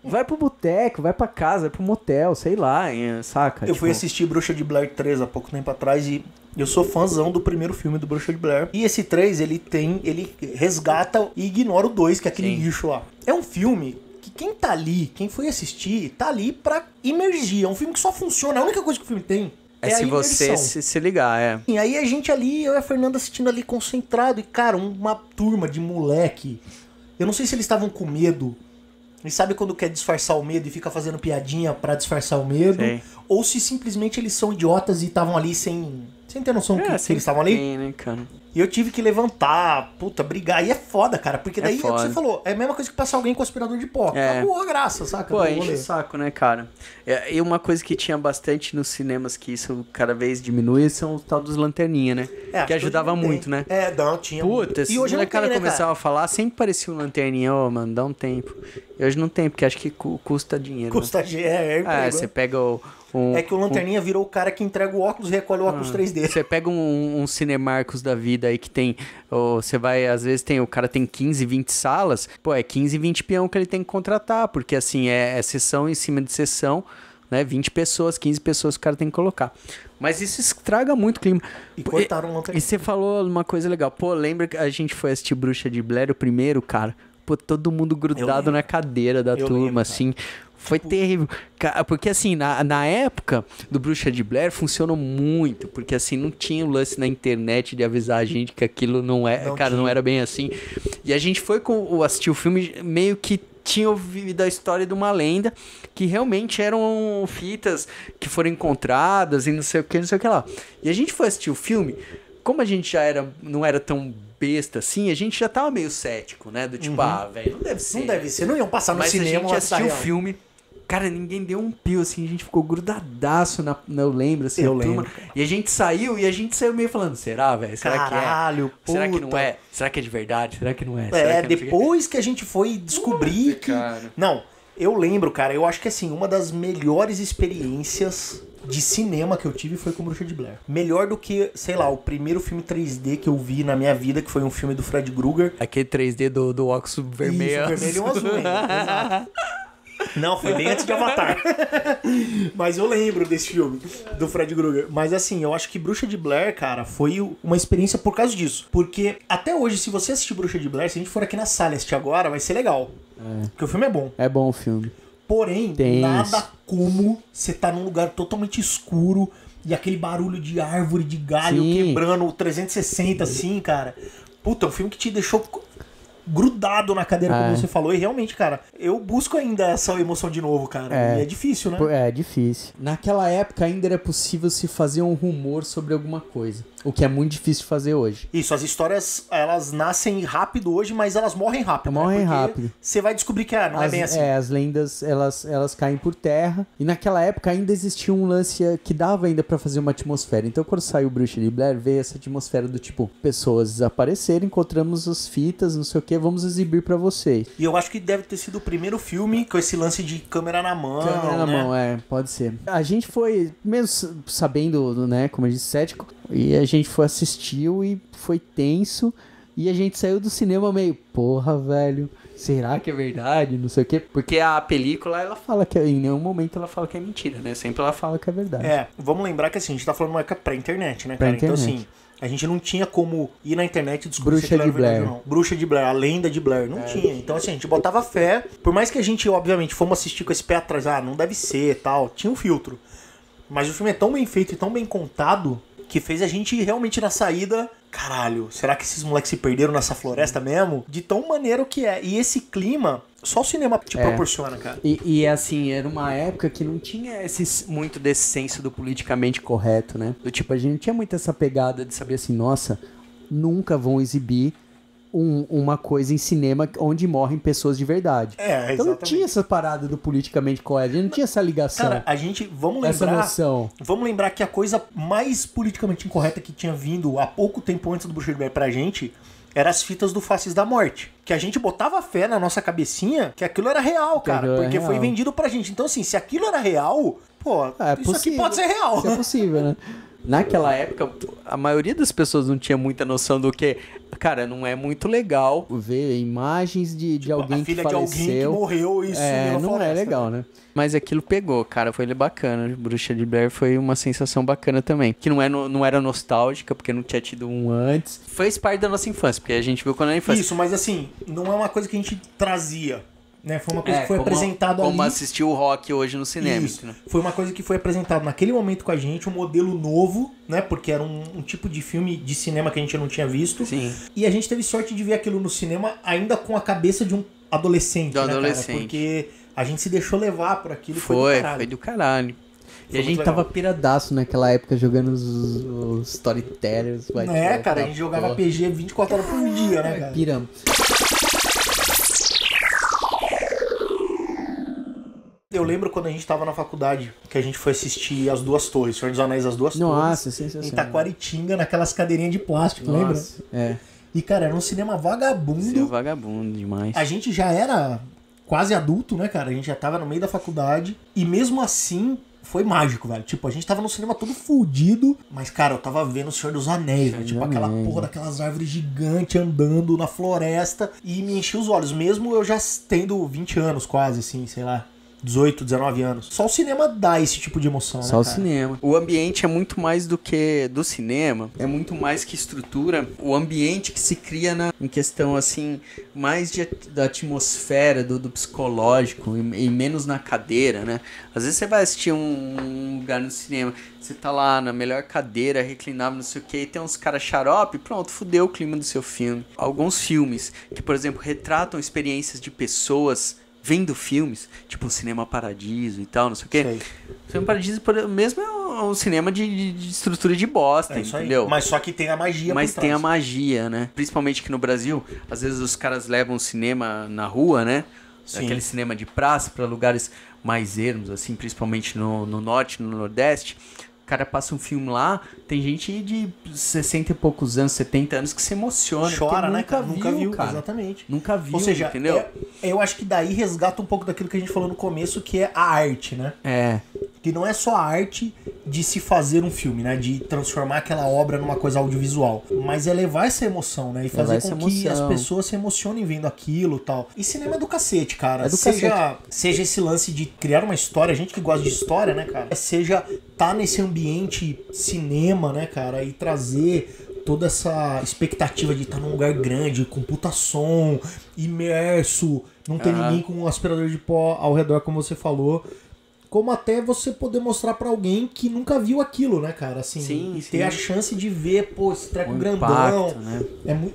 Vai pro boteco, vai pra casa, vai pro motel, sei lá, saca? Eu fui assistir Bruxa de Blair 3 há pouco tempo atrás e eu sou fãzão do primeiro filme do Bruxa de Blair. E esse 3, ele resgata e ignora o 2, que é aquele lixo lá. É um filme... Quem tá ali, quem foi assistir, tá ali pra imergir. É um filme que só funciona. A única coisa que o filme tem é a se imersão. você se ligar, E aí a gente ali, eu e a Fernanda assistindo ali concentrado. E, cara, uma turma de moleque. Eu não sei se eles estavam com medo. E sabe quando quer disfarçar o medo e fica fazendo piadinha pra disfarçar o medo? Sim. Ou se simplesmente eles são idiotas e estavam ali sem ter noção que eles estavam ali. Tem, né, cara? E eu tive que levantar, brigar. E é foda, cara. Porque daí, é o que você falou, é a mesma coisa que passar alguém com aspirador de pó. Acabou a graça, saca? Pô, enche o saco, né, cara? E uma coisa que tinha bastante nos cinemas, que isso cada vez diminui, são o tal dos lanterninha, né? Que ajudava muito, né? Tinha muito. Puta, e hoje o cara começava a falar, sempre parecia um lanterninha, mano, dá um tempo. E hoje não tem, porque acho que custa dinheiro. Custa dinheiro, você pega é que o lanterninha virou o cara que entrega o óculos e recolhe o óculos 3D. Você pega um Cinemarcos da vida aí que tem... Você vai, às vezes o cara tem 15, 20 salas. Pô, é 15, 20 peão que ele tem que contratar. Porque assim, é sessão em cima de sessão, né? 20 pessoas, 15 pessoas que o cara tem que colocar. Mas isso estraga muito o clima. E cortaram o lanterninha. E você falou uma coisa legal. Pô, lembra que a gente foi assistir Bruxa de Blair, o primeiro, cara? Pô, todo mundo grudado na cadeira da turma, assim... Foi terrível. Porque assim, na época do Bruxa de Blair funcionou muito. Porque assim, não tinha o lance na internet de avisar a gente que aquilo não era bem assim. E a gente foi assistir o filme meio que tinha ouvido a história de uma lenda que realmente eram fitas que foram encontradas e não sei o que lá. E a gente foi assistir o filme, como a gente já não era tão besta assim, a gente já tava meio cético, né? Do tipo, velho, não deve ser. Não deve ser, não iam passar no Mas cinema. Mas a gente assistiu o filme, cara, ninguém deu um pio, assim, a gente ficou grudadaço, eu lembro, assim, eu lembro. E a gente saiu meio falando, será, velho? Será Caralho, que é? Será que não é? Será que é de verdade? Será que não é? Depois que a gente foi descobrir que... Cara. Não, eu lembro, cara, eu acho que assim, uma das melhores experiências de cinema que eu tive foi com Bruxa de Blair. Melhor do que, sei lá, o primeiro filme 3D que eu vi na minha vida, que foi um filme do Fred Krueger. Aquele 3D do óculos vermelho. Isso, vermelho e um azul, exato. Não, foi bem antes de Avatar. Mas eu lembro desse filme, do Fred Krueger. Mas assim, eu acho que Bruxa de Blair, cara, foi uma experiência por causa disso. Porque até hoje, se você assistir Bruxa de Blair, se a gente for aqui na sala assistir agora, vai ser legal. Porque o filme é bom. É bom o filme. Porém, nada como você tá num lugar totalmente escuro e aquele barulho de árvore, de galho quebrando o 360 assim, cara. Puta, é um filme que te deixou grudado na cadeira, como você falou. E realmente, cara, eu busco ainda essa emoção de novo, cara. E é difícil, né? É difícil. Naquela época ainda era possível se fazer um rumor sobre alguma coisa. O que é muito difícil de fazer hoje. Isso, as histórias, elas nascem rápido hoje, mas elas morrem rápido. Morrem né? rápido. Você vai descobrir que não é bem assim. As lendas, elas caem por terra. E naquela época ainda existia um lance que dava ainda pra fazer uma atmosfera. Então quando saiu Bruxa de Blair, veio essa atmosfera do tipo, pessoas desapareceram, encontramos as fitas, não sei o que, vamos exibir pra vocês. E eu acho que deve ter sido o primeiro filme com esse lance de câmera na mão. Câmera na mão, pode ser. A gente foi, mesmo sabendo, né, como eu disse, cético, e a gente foi assistiu e foi tenso, e a gente saiu do cinema meio, porra, velho, será que é verdade? Não sei o quê. Porque a película, ela fala que em nenhum momento ela fala que é mentira, né? Sempre ela fala que é verdade. Vamos lembrar que assim, a gente tá falando uma época pré-internet, né, cara? Então assim, a gente não tinha como ir na internet e descobrir Bruxa de Blair. Não. Bruxa de Blair, a lenda de Blair, não tinha. Então assim, a gente botava fé, por mais que a gente, obviamente, fomos assistir com esse pé atrás, não deve ser, tal, tinha um filtro. Mas o filme é tão bem feito e tão bem contado que fez a gente realmente na saída, caralho, será que esses moleques se perderam nessa floresta mesmo? De tão maneiro que é. E esse clima, só o cinema te proporciona, cara. E assim, era uma época que não tinha muito desse senso do politicamente correto, né? Do tipo, a gente não tinha muito essa pegada de saber assim, nossa, nunca vão exibir uma coisa em cinema onde morrem pessoas de verdade. Então não tinha essa parada do politicamente correto, a gente não tinha essa ligação. Cara, a gente, vamos lembrar... Essa noção. Vamos lembrar que a coisa mais politicamente incorreta que tinha vindo há pouco tempo antes do Bruxa de Blair pra gente eram as fitas do Faces da Morte. Que a gente botava fé na nossa cabecinha que aquilo era real, cara. Porque foi vendido pra gente. Então assim, se aquilo era real, pô, isso aqui pode ser real. Isso é possível, né? Naquela época, a maioria das pessoas não tinha muita noção do que... Cara, não é muito legal ver imagens de alguém que faleceu. A filha de alguém que morreu e sumiu na não floresta, é legal, né? Mas aquilo pegou, cara, foi bacana. Bruxa de Blair foi uma sensação bacana também. Que não era nostálgica, porque não tinha tido um antes. Fez parte da nossa infância, porque a gente viu quando era infância. Isso, mas assim, não é uma coisa que a gente trazia. Né? Foi uma coisa que foi apresentado ali. Como assistir o Rock hoje no cinema. Isso. Foi uma coisa que foi apresentado naquele momento com a gente, um modelo novo, né? Porque era um tipo de filme de cinema que a gente não tinha visto. Sim. E a gente teve sorte de ver aquilo no cinema ainda com a cabeça de um adolescente, né, cara? Porque a gente se deixou levar por aquilo. Foi do caralho. E a gente tava piradaço naquela época jogando os storytellers. Cara, a gente jogava PG 24 horas por dia, né, cara? Piramos. Eu lembro quando a gente tava na faculdade, que a gente foi assistir As Duas Torres, Senhor dos Anéis, As Duas Torres. Nossa, sensacional. Em Taquaritinga, naquelas cadeirinhas de plástico, lembra? E, cara, era um cinema vagabundo. Cinema vagabundo demais. A gente já era quase adulto, né, cara? A gente já tava no meio da faculdade. E mesmo assim, foi mágico, velho. Tipo, a gente tava no cinema todo fudido. Mas, cara, eu tava vendo o Senhor dos Anéis, velho. Tipo, aquela porra daquelas árvores gigantes andando na floresta. E me enchia os olhos. Mesmo eu já tendo 20 anos quase, assim, sei lá. 18, 19 anos. Só o cinema dá esse tipo de emoção, né, Só o cinema. O ambiente é muito mais do que do cinema. É muito mais que estrutura. O ambiente que se cria em questão, assim, mais da atmosfera, do psicológico e menos na cadeira, né? Às vezes você vai assistir um lugar no cinema, você tá lá na melhor cadeira, reclinável, não sei o que, e tem uns caras xarope, pronto, fudeu o clima do seu filme. Alguns filmes que, por exemplo, retratam experiências de pessoas vendo filmes, tipo Cinema Paradiso e tal, não sei o quê. Sei. Cinema Paradiso mesmo é um cinema de estrutura de bosta, entendeu? Aí. Mas só que tem a magia Mas por trás. tem a magia, né? Principalmente que no Brasil, às vezes os caras levam o cinema na rua, né? Sim. Aquele cinema de praça para lugares mais ermos, assim, principalmente no norte, no nordeste. O cara passa um filme lá, tem gente de 60 e poucos anos, 70 anos que se emociona. Chora, né, cara? Nunca viu, cara. Exatamente. Nunca viu, Ou seja, entendeu? eu acho que daí resgata um pouco daquilo que a gente falou no começo, que é a arte, né? É. Que não é só a arte de se fazer um filme, né? De transformar aquela obra numa coisa audiovisual. Mas é levar essa emoção, né? E fazer com que as pessoas se emocionem vendo aquilo e tal. E cinema é do cacete, cara. Seja esse lance de criar uma história, a gente que gosta de história, né, cara? Seja tá nesse ambiente cinema, né, cara? E trazer toda essa expectativa de estar num lugar grande, com puta som, imerso, não ter ninguém com um aspirador de pó ao redor, como você falou. Como até você poder mostrar pra alguém que nunca viu aquilo, né, cara? Assim, sim, ter a chance de ver, pô, esse treco grandão. Impacto, né?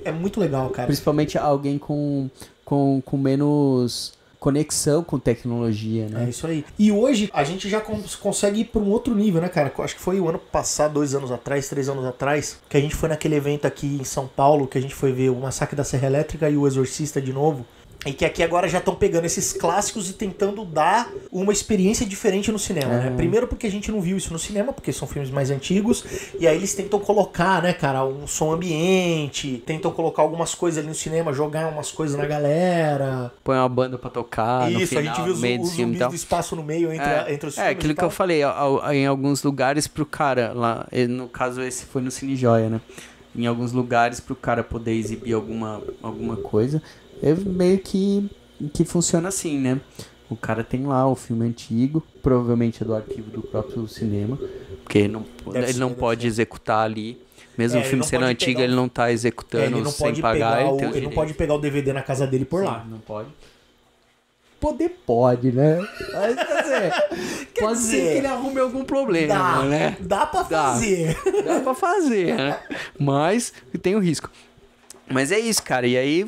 É muito legal, cara. Principalmente alguém com menos conexão com tecnologia, né? É isso aí. E hoje a gente já consegue ir pra um outro nível, né, cara? Acho que foi o ano passado, 2 anos atrás, 3 anos atrás, que a gente foi naquele evento aqui em São Paulo, que a gente foi ver o Massacre da Serra Elétrica e o Exorcista de novo. E que aqui agora já estão pegando esses clássicos e tentando dar uma experiência diferente no cinema, né? Primeiro porque a gente não viu isso no cinema, porque são filmes mais antigos, e aí eles tentam colocar, né, cara, um som ambiente, tentam colocar algumas coisas ali no cinema, jogar umas coisas na galera. Põe uma banda pra tocar no final, a gente viu meio os do filme e zumbis tal. do espaço no meio entre os filmes. É, aquilo que eu falei, em alguns lugares pro cara, lá, no caso esse foi no Cine Joia, né? Em alguns lugares pro cara poder exibir alguma coisa, é meio que funciona assim, né? O cara tem lá o filme antigo, provavelmente é do arquivo do próprio cinema, porque ele não pode executar ali. Mesmo o filme sendo antigo, ele não tá executando sem pagar. Ele não pode pegar o DVD na casa dele por lá. Não pode. Poder pode, né? Mas, Pode ser que ele arrume algum problema, né? Dá pra fazer. Dá pra fazer, né? Mas tem o risco. Mas é isso, cara. E aí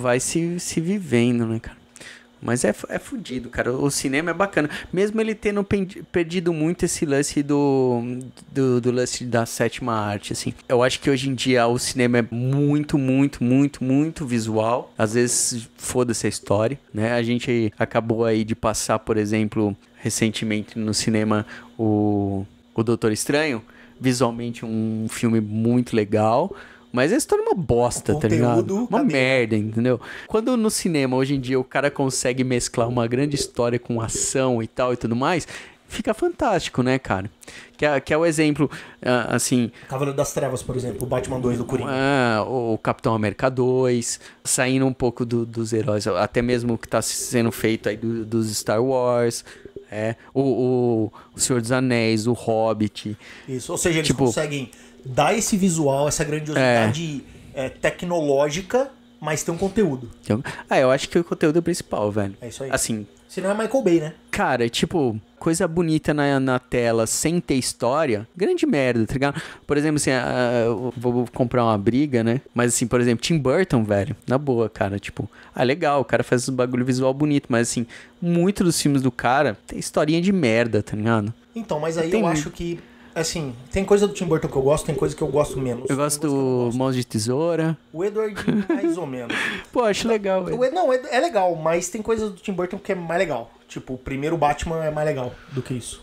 vai se vivendo, né, cara? Mas é fudido, cara. O cinema é bacana. Mesmo ele tendo perdido muito esse lance do lance da sétima arte, assim. Eu acho que hoje em dia o cinema é muito, muito, muito, muito visual. Às vezes, foda-se a história, né? A gente acabou aí de passar, por exemplo, recentemente no cinema o Doutor Estranho. Visualmente um filme muito legal. Mas a história é uma bosta, tá ligado? Uma merda, entendeu? Quando no cinema, hoje em dia, o cara consegue mesclar uma grande história com ação e tal e tudo mais, fica fantástico, né, cara? Que é o exemplo, assim... Cavaleiro das Trevas, por exemplo, o Batman 2 do Coringa. O Capitão América 2, saindo um pouco dos heróis, até mesmo o que tá sendo feito aí dos Star Wars... o Senhor dos Anéis, o Hobbit... Isso, ou seja, eles conseguem... dá esse visual, essa grandiosidade tecnológica, mas tem um conteúdo. Eu acho que o conteúdo é o principal, velho. É isso aí. Assim, se não é Michael Bay, né? Cara, tipo, coisa bonita na tela sem ter história, grande merda, tá ligado? Por exemplo, assim, eu vou comprar uma briga, né? Mas assim, por exemplo, Tim Burton, velho, na boa, cara, tipo, legal, o cara faz um bagulho visual bonito, mas assim, muitos dos filmes do cara tem historinha de merda, tá ligado? Então, mas aí eu acho que assim, tem coisa do Tim Burton que eu gosto, tem coisa que eu gosto menos. Eu gosto do Mãos de Tesoura. O Edward, mais ou menos. Pô, acho legal, velho. Não, é legal, mas tem coisa do Tim Burton que é mais legal. Tipo, o primeiro Batman é mais legal do que isso.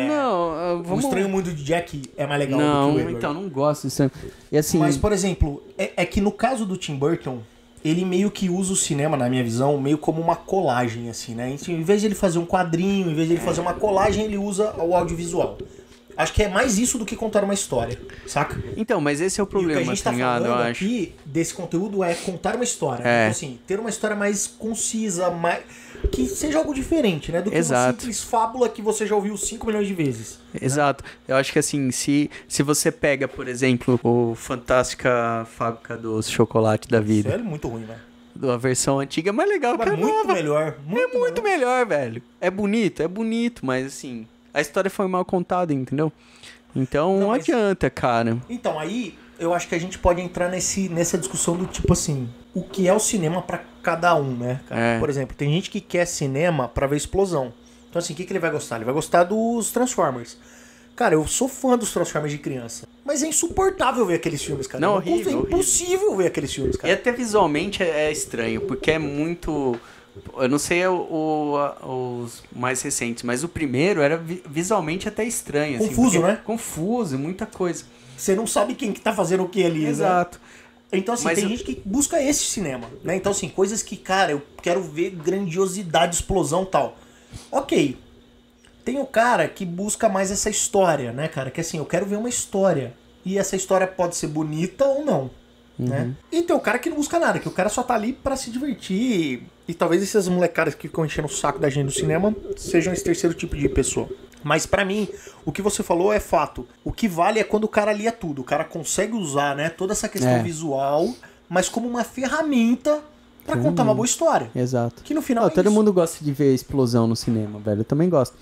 Não. O Estranho Mundo de Jack é mais legal do que o Edward. Então, não gosto disso. E assim... Mas, por exemplo, é que no caso do Tim Burton, ele meio que usa o cinema, na minha visão, meio como uma colagem, assim, né? Em vez de ele fazer um quadrinho, em vez de ele fazer uma colagem, ele usa o audiovisual. Acho que é mais isso do que contar uma história, saca? Então, mas esse é o problema, e o que a gente tá falando aqui desse conteúdo é contar uma história. Então, assim, ter uma história mais concisa, que seja algo diferente, né? Do que uma simples fábula que você já ouviu 5 milhões de vezes. Exato. Né? Eu acho que assim, se você pega, por exemplo, o Fantástica Fábrica dos Chocolates da Vida. Isso é muito ruim, né? A versão antiga é mais legal que a muito nova. Melhor. Muito melhor, velho. É bonito, mas assim... A história foi mal contada, entendeu? Então não adianta, cara. Então, aí eu acho que a gente pode entrar nessa discussão do tipo assim, o que é o cinema pra cada um, né, cara? Por exemplo, tem gente que quer cinema pra ver explosão. Então assim, o que ele vai gostar? Ele vai gostar dos Transformers. Cara, eu sou fã dos Transformers de criança. Mas é insuportável ver aqueles filmes, cara. Não, horrível, é impossível ver aqueles filmes, cara. E até visualmente é estranho, porque é muito... Eu não sei os mais recentes, mas o primeiro era visualmente até estranho. Confuso, assim, né? Confuso, muita coisa. Você não sabe quem que tá fazendo o que ali, Exato. Né? Então, assim, tem gente que busca esse cinema, né? Então, assim, coisas que, cara, eu quero ver grandiosidade, explosão e tal. Ok. Tem o cara que busca mais essa história, né, cara? Que assim, eu quero ver uma história. E essa história pode ser bonita ou não, né? E tem o cara que não busca nada, que o cara só tá ali pra se divertir. E talvez essas molecadas que ficam enchendo o saco da gente do cinema sejam esse terceiro tipo de pessoa. Mas pra mim, o que você falou é fato. O que vale é quando o cara lia tudo. O cara consegue usar, né, toda essa questão visual, mas como uma ferramenta pra contar uma boa história. Exato. Que no final todo mundo gosta de ver explosão no cinema, velho. Eu também gosto.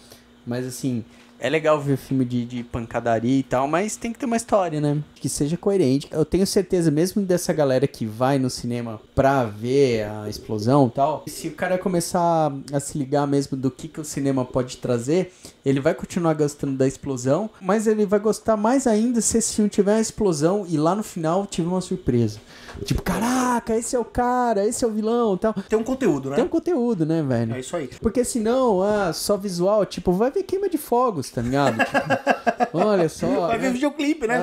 Mas assim, é legal ver filme de pancadaria e tal, mas tem que ter uma história, né? Que seja coerente. Eu tenho certeza, mesmo dessa galera que vai no cinema pra ver a explosão e tal, se o cara começar a se ligar mesmo do que o cinema pode trazer, ele vai continuar gostando da explosão, mas ele vai gostar mais ainda se esse filme tiver uma explosão e lá no final tiver uma surpresa. Tipo, caraca, esse é o cara, esse é o vilão e tal. Tem um conteúdo, né? Tem um conteúdo, né, velho? É isso aí. Porque senão, só visual, tipo, vai ver queima de fogos, tá ligado? Tipo, olha só. Vai ver videoclipe, né,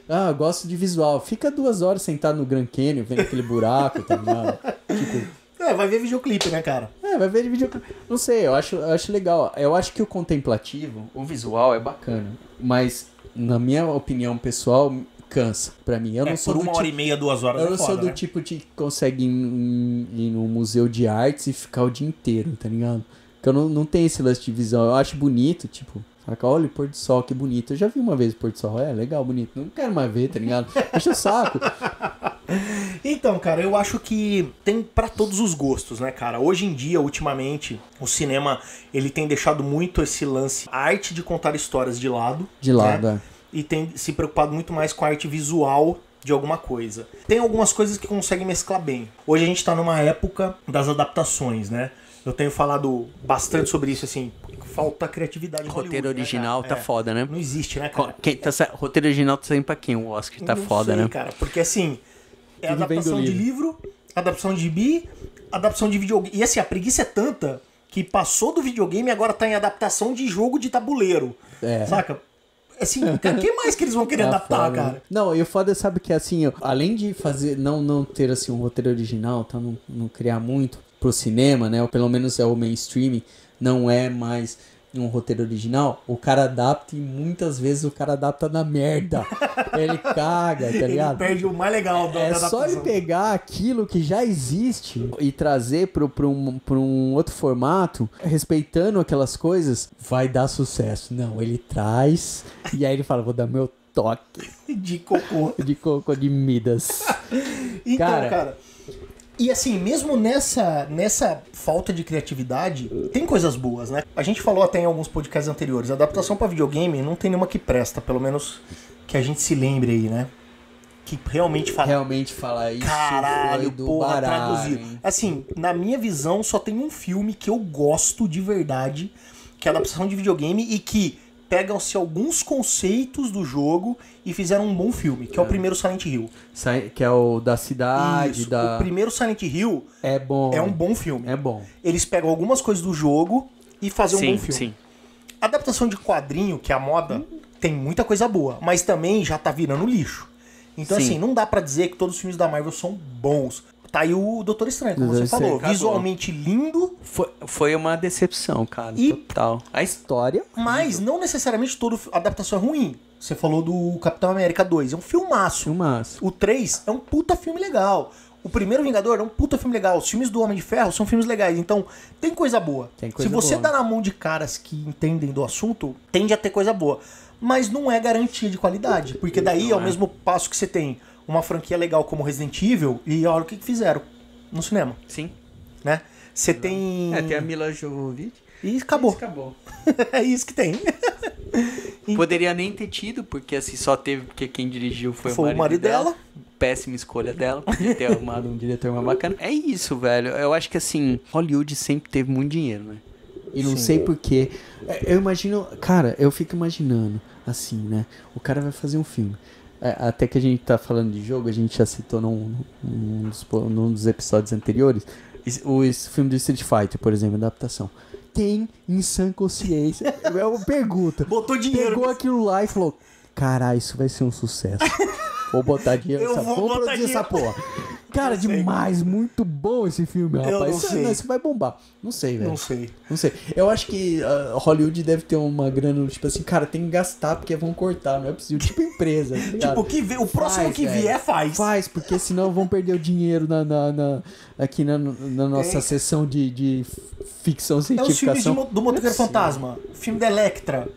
velho? Gosto de visual. Fica 2 horas sentado no Grand Canyon, vendo aquele buraco, tá ligado? Tipo... vai ver videoclipe, né, cara? Vai ver videoclipe. Não sei, eu acho legal. Eu acho que o contemplativo, o visual é bacana. Mas, na minha opinião pessoal, cansa pra mim. Eu não sou por 1 hora e meia, 2 horas. Eu não sou do tipo de que consegue ir no museu de artes e ficar o dia inteiro, tá ligado? Porque eu não tenho esse lance de visão. Eu acho bonito, tipo, saca? Olha o pôr do sol, que bonito. Eu já vi uma vez o pôr do sol. É legal, bonito. Não quero mais ver, tá ligado? Deixa o saco. Então, cara, eu acho que tem pra todos os gostos, né, cara? Hoje em dia, ultimamente, o cinema, ele tem deixado muito esse lance, a arte de contar histórias de lado. De lado, né? E tem se preocupado muito mais com a arte visual de alguma coisa. Tem algumas coisas que conseguem mesclar bem. Hoje a gente tá numa época das adaptações, né? Eu tenho falado bastante sobre isso, assim, falta criatividade em roteiro Hollywood, original, né, tá foda, né? Não existe, né, cara? Roteiro original tá saindo pra quem? O Oscar tá foda, sei, né? Cara, porque assim, é tudo adaptação de livro, adaptação de gibi, adaptação de videogame. E assim, a preguiça é tanta que passou do videogame e agora tá em adaptação de jogo de tabuleiro. Saca? Assim, o que mais que eles vão querer adaptar, foda, cara? Né? Não, e o foda sabe que assim, além de fazer, não ter assim um roteiro original, tá, não criar muito pro cinema, né? Ou pelo menos é o mainstream, não é mais um roteiro original, o cara adapta e muitas vezes o cara adapta na merda. Ele caga, tá ligado? Ele perde o mais legal da adaptação. É só ele pegar aquilo que já existe e trazer pra um outro formato, respeitando aquelas coisas, vai dar sucesso. Não, ele traz e aí ele fala, vou dar meu toque. De cocô. De cocô de Midas. Então, cara... E assim, mesmo nessa falta de criatividade, tem coisas boas, né? A gente falou até em alguns podcasts anteriores, a adaptação pra videogame não tem nenhuma que presta, pelo menos que a gente se lembre aí, né? Que realmente fala isso. Caralho, porra, traduziu. Assim, na minha visão, só tem um filme que eu gosto de verdade, que é a adaptação de videogame e que pegam-se alguns conceitos do jogo e fizeram um bom filme, que é o primeiro Silent Hill. Que é o da cidade. Isso, o primeiro Silent Hill é bom. É um bom filme. É bom. Eles pegam algumas coisas do jogo e fazem um bom filme. Sim. A adaptação de quadrinho, que é a moda, tem muita coisa boa, mas também já tá virando lixo. Então, assim, não dá pra dizer que todos os filmes da Marvel são bons. Tá aí o Doutor Estranho, como você falou. Visualmente lindo. Foi uma decepção, cara. Total. A história. Mas não necessariamente toda adaptação é ruim. Você falou do Capitão América 2. É um filmaço. O 3 é um puta filme legal. O primeiro Vingador é um puta filme legal. Os filmes do Homem de Ferro são filmes legais. Então, tem coisa boa. Se você dá na mão de caras que entendem do assunto, tende a ter coisa boa. Mas não é garantia de qualidade. Porque daí é o mesmo passo que você tem uma franquia legal como Resident Evil e olha o que fizeram no cinema. Sim. Né? Você tem... tem a Mila Jovovich. E acabou. Acabou. É isso que tem. Poderia nem ter tido, porque assim, só teve porque quem dirigiu foi o marido dela. Péssima escolha dela, podia ter arrumado um diretor mais bacana. É isso, velho. Eu acho que assim, Hollywood sempre teve muito dinheiro, né? E não sei porquê. Eu imagino, cara, eu fico imaginando, assim, né? O cara vai fazer um filme. Até que a gente tá falando de jogo, a gente já citou num dos episódios anteriores, o filme do Street Fighter, por exemplo, adaptação. Quem, em sã consciência, eu pergunto, botou dinheiro. Pegou aquilo lá e falou, caralho, isso vai ser um sucesso. Vou botar dinheiro nessa porra. Vou produzir essa porra. Cara, demais, muito bom esse filme, rapaz. Isso vai bombar. Não sei, velho. Não sei. Eu acho que Hollywood deve ter uma grana, tipo assim, cara, tem que gastar porque vão cortar, não é possível. Tipo empresa. Tipo, o próximo que vier faz. Faz, porque senão vão perder o dinheiro aqui na nossa sessão de ficção científica. É os filmes do Motoqueiro Fantasma, filme da Electra.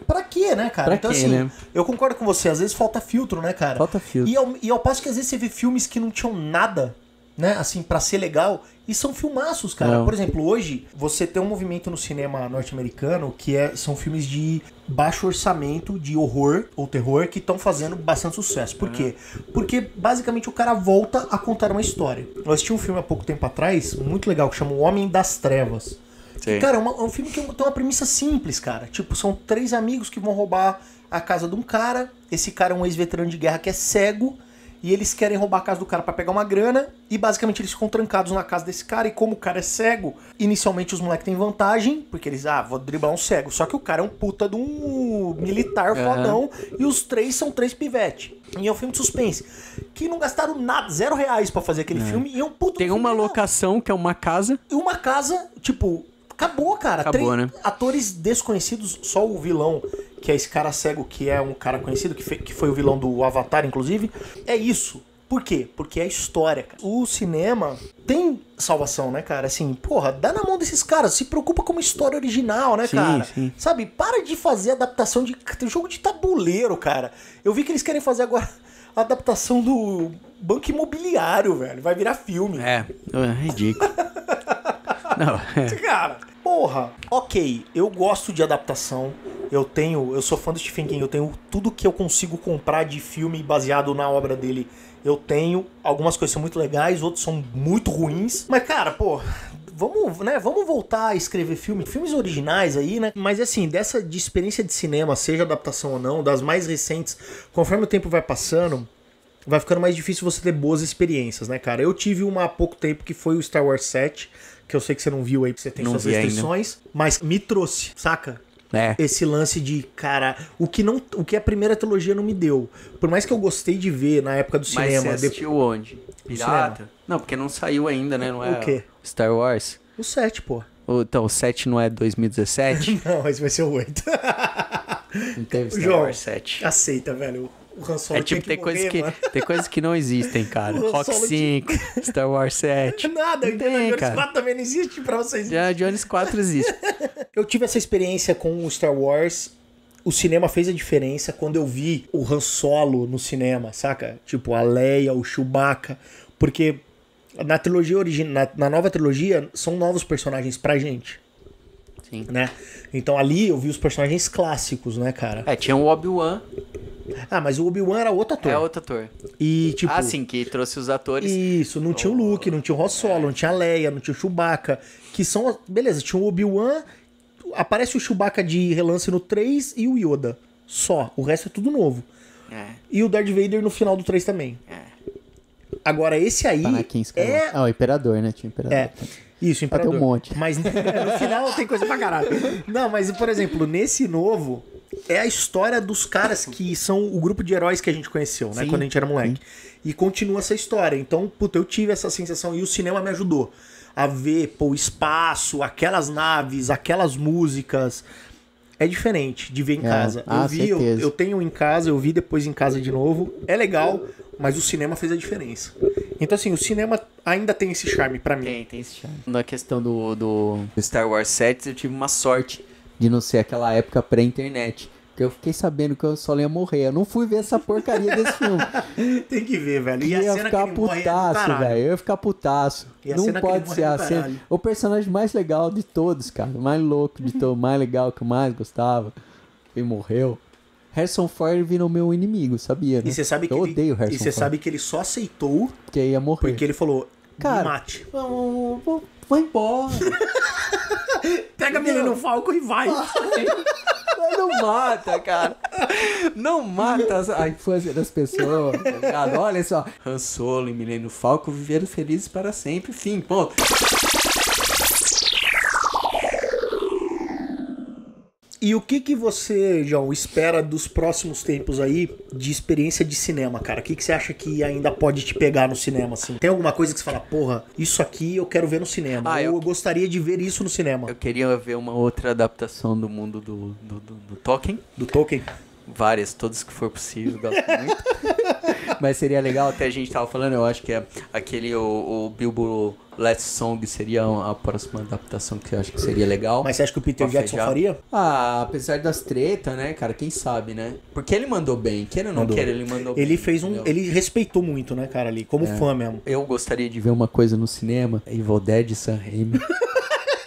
Pra quê, né, cara? Então, assim, né? Eu concordo com você, às vezes falta filtro, né, cara? Falta filtro. E ao passo que às vezes você vê filmes que não tinham nada, né, assim, pra ser legal, e são filmaços, cara. Não. Por exemplo, hoje, você tem um movimento no cinema norte-americano que são filmes de baixo orçamento, de horror ou terror, que estão fazendo bastante sucesso. Por quê? Porque, basicamente, o cara volta a contar uma história. Eu assisti um filme há pouco tempo atrás, muito legal, que chama O Homem das Trevas. Sim. Cara, é um filme que tem uma premissa simples, cara. Tipo, são 3 amigos que vão roubar a casa de um cara. Esse cara é um ex-veterano de guerra que é cego. E eles querem roubar a casa do cara pra pegar uma grana. E basicamente eles ficam trancados na casa desse cara. E como o cara é cego, inicialmente os moleques têm vantagem. Porque eles, vou driblar um cego. Só que o cara é um puta de um militar fodão. E os 3 são 3 pivete. E é um filme de suspense. Que não gastaram nada, R$0 pra fazer aquele filme. E é um puta Tem uma locação que é uma casa. E uma casa, tipo... Acabou, cara. Acabou, né? Atores desconhecidos, só o vilão, que é esse cara cego, que é um cara conhecido, que foi o vilão do Avatar, inclusive. É isso. Por quê? Porque é história, cara. O cinema tem salvação, né, cara? Assim, porra, dá na mão desses caras. Se preocupa com uma história original, né, cara? Sim. Sabe? Para de fazer adaptação de jogo de tabuleiro, cara. Eu vi que eles querem fazer agora a adaptação do Banco Imobiliário, velho. Vai virar filme. É ridículo. Não, Cara, porra, ok, eu gosto de adaptação, eu sou fã do Stephen King, eu tenho tudo que eu consigo comprar de filme baseado na obra dele, eu tenho, algumas coisas são muito legais, outras são muito ruins, mas cara, pô, vamos voltar a escrever filmes originais aí, né, mas assim, de experiência de cinema, seja adaptação ou não, das mais recentes, conforme o tempo vai passando, vai ficando mais difícil você ter boas experiências, né, cara, eu tive uma há pouco tempo que foi o Star Wars 7, que eu sei que você não viu aí, porque você tem suas restrições, mas me trouxe, saca? Esse lance de, cara, o que a primeira trilogia não me deu. Por mais que eu gostei de ver na época do cinema. Mas você assistiu onde? Pirata? Não, porque não saiu ainda, né? Não é o quê? Star Wars? O 7, pô. Então, o 7 não é 2017? Não, esse vai ser o 8. Não teve Star Wars 7. Aceita, velho. O Han Solo tipo, tem coisas que não existem, cara. Rock 5, Star Wars 7. Nada, Indiana Jones 4 também não existe pra vocês. Indiana Jones 4 existe. Eu tive essa experiência com o Star Wars. O cinema fez a diferença quando eu vi o Han Solo no cinema, saca? Tipo, a Leia, o Chewbacca. Porque na trilogia original, na nova trilogia, são novos personagens pra gente. Sim. Né? Então ali eu vi os personagens clássicos, né, cara? Tinha o Obi-Wan. Mas o Obi-Wan era outro ator. É outro ator. E, tipo... sim, que trouxe os atores. Isso, não tinha o Luke, não tinha o Han Solo, não tinha a Leia, não tinha o Chewbacca. Que são... Beleza, tinha o Obi-Wan, aparece o Chewbacca de relance no 3 e o Yoda. Só. O resto é tudo novo. E o Darth Vader no final do 3 também. Agora, esse aí... o Imperador, né? Tinha o Imperador. Isso, Imperador. Até um monte. Mas no final tem coisa pra caralho. Não, mas, por exemplo, nesse novo... É a história dos caras que são o grupo de heróis que a gente conheceu, né? Quando a gente era moleque. E continua essa história. Então, puta, eu tive essa sensação e o cinema me ajudou a ver, o espaço, aquelas naves, aquelas músicas. É diferente de ver em casa. Eu tenho em casa, eu vi depois em casa de novo. É legal, mas o cinema fez a diferença. Então, assim, o cinema ainda tem esse charme pra mim. Tem esse charme. Na questão do Star Wars 7, eu tive uma sorte de não ser aquela época pré-internet. Porque eu fiquei sabendo que eu só ia morrer. Eu não fui ver essa porcaria desse filme. Tem que ver, velho. E a cena ficar que ele putaço, velho. Eu ia ficar putaço. Não pode ser a cena. O personagem mais legal de todos, cara. O mais louco de todos, o mais legal, que eu mais gostava. E morreu. Harrison Ford virou meu inimigo, sabia, né? E você sabe que eu odeio Harrison Ford. E você Ford. sabe que ele só aceitou porque ia morrer. Porque ele falou, cara, me mate. Vai embora. Pega a Millennium Falcon e vai. Não mata, cara. Não mata a infância das pessoas, tá ligado? Olha só. Han Solo e Millennium Falcon viveram felizes para sempre. Fim, ponto. E o que você, João, espera dos próximos tempos aí de experiência de cinema, cara? O que você acha que ainda pode te pegar no cinema, assim? Tem alguma coisa que você fala, porra, isso aqui eu quero ver no cinema. Eu gostaria de ver isso no cinema. Eu queria ver uma outra adaptação do mundo do Tolkien. Do Tolkien? Várias, todas que for possível, gosto muito. Mas seria legal, até a gente tava falando, eu acho que é aquele, o Bilbo Last Song seria a próxima adaptação que eu acho que seria legal. Mas você acha que o Peter Jackson faria? Ah, apesar das tretas, né, cara, quem sabe, né? Porque ele mandou bem, queira ou não queira, ele mandou bem. Ele fez ele respeitou muito, né, cara, ali, como fã mesmo. Eu gostaria de ver uma coisa no cinema, Evil Dead, Sam Raimi.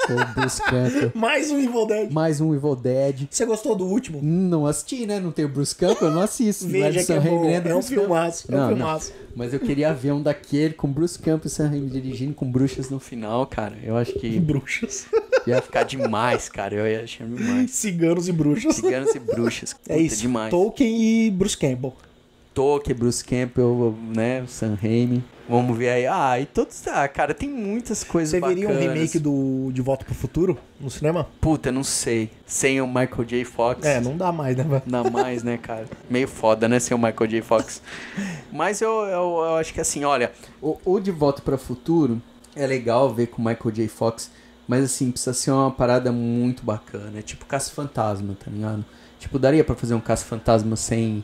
O Bruce Campbell. Mais um Evil Dead. Mais um Evil Dead. Você gostou do último? Não assisti, né? Não tem o Bruce Campbell, eu não assisto. Veja que é bom. É um filmaço. É um filmaço. Mas eu queria ver um daquele com Bruce Campbell e Sam Raimi dirigindo com bruxas no final, cara. Eu acho que... Bruxas. Ia ficar demais, cara. Eu ia achar demais. Ciganos e bruxas. Ciganos e bruxas. É isso. Demais. Tolkien e Bruce Campbell. Tolkien, Bruce Campbell, né? Sam Raimi. Vamos ver aí. E todos... cara, tem muitas coisas bacanas. Você veria um remake De Volta pro Futuro no cinema? Puta, não sei. Sem o Michael J. Fox. Não dá mais, né, velho? Não dá mais, né, cara? Meio foda, né, sem o Michael J. Fox. Mas eu acho que assim, olha... O De Volta pro Futuro é legal ver com o Michael J. Fox, mas assim, precisa ser uma parada muito bacana. É tipo Caça-Fantasma, tá ligado? Tipo, daria pra fazer um Caça-Fantasma sem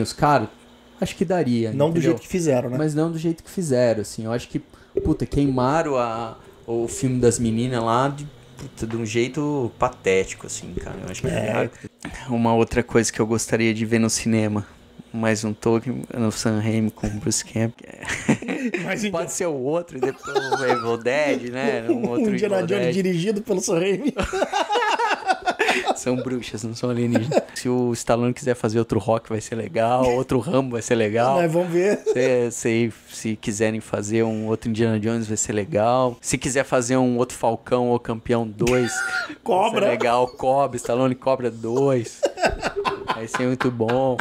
os caras? Acho que daria. Não entendeu? do jeito que fizeram, né? Mas não do jeito que fizeram, assim. Eu acho que, queimaram o filme das meninas lá de um jeito patético, assim, cara. Eu acho que Uma outra coisa que eu gostaria de ver no cinema. Mais um Tolkien no Sam Raimi com o Bruce Campbell. Pode ser o outro, depois o Evil Dead, né? Um outro Indiana Jones dirigido pelo Sam Raimi. São bruxas, não são alienígenas. Se o Stallone quiser fazer outro Rock, vai ser legal. Outro Rambo vai ser legal. Mas vamos ver. Se quiserem fazer um outro Indiana Jones, vai ser legal. Se quiser fazer um outro Falcão ou Campeão 2, Cobra. Vai ser legal. Cobra, Stallone Cobra 2. Vai ser muito bom.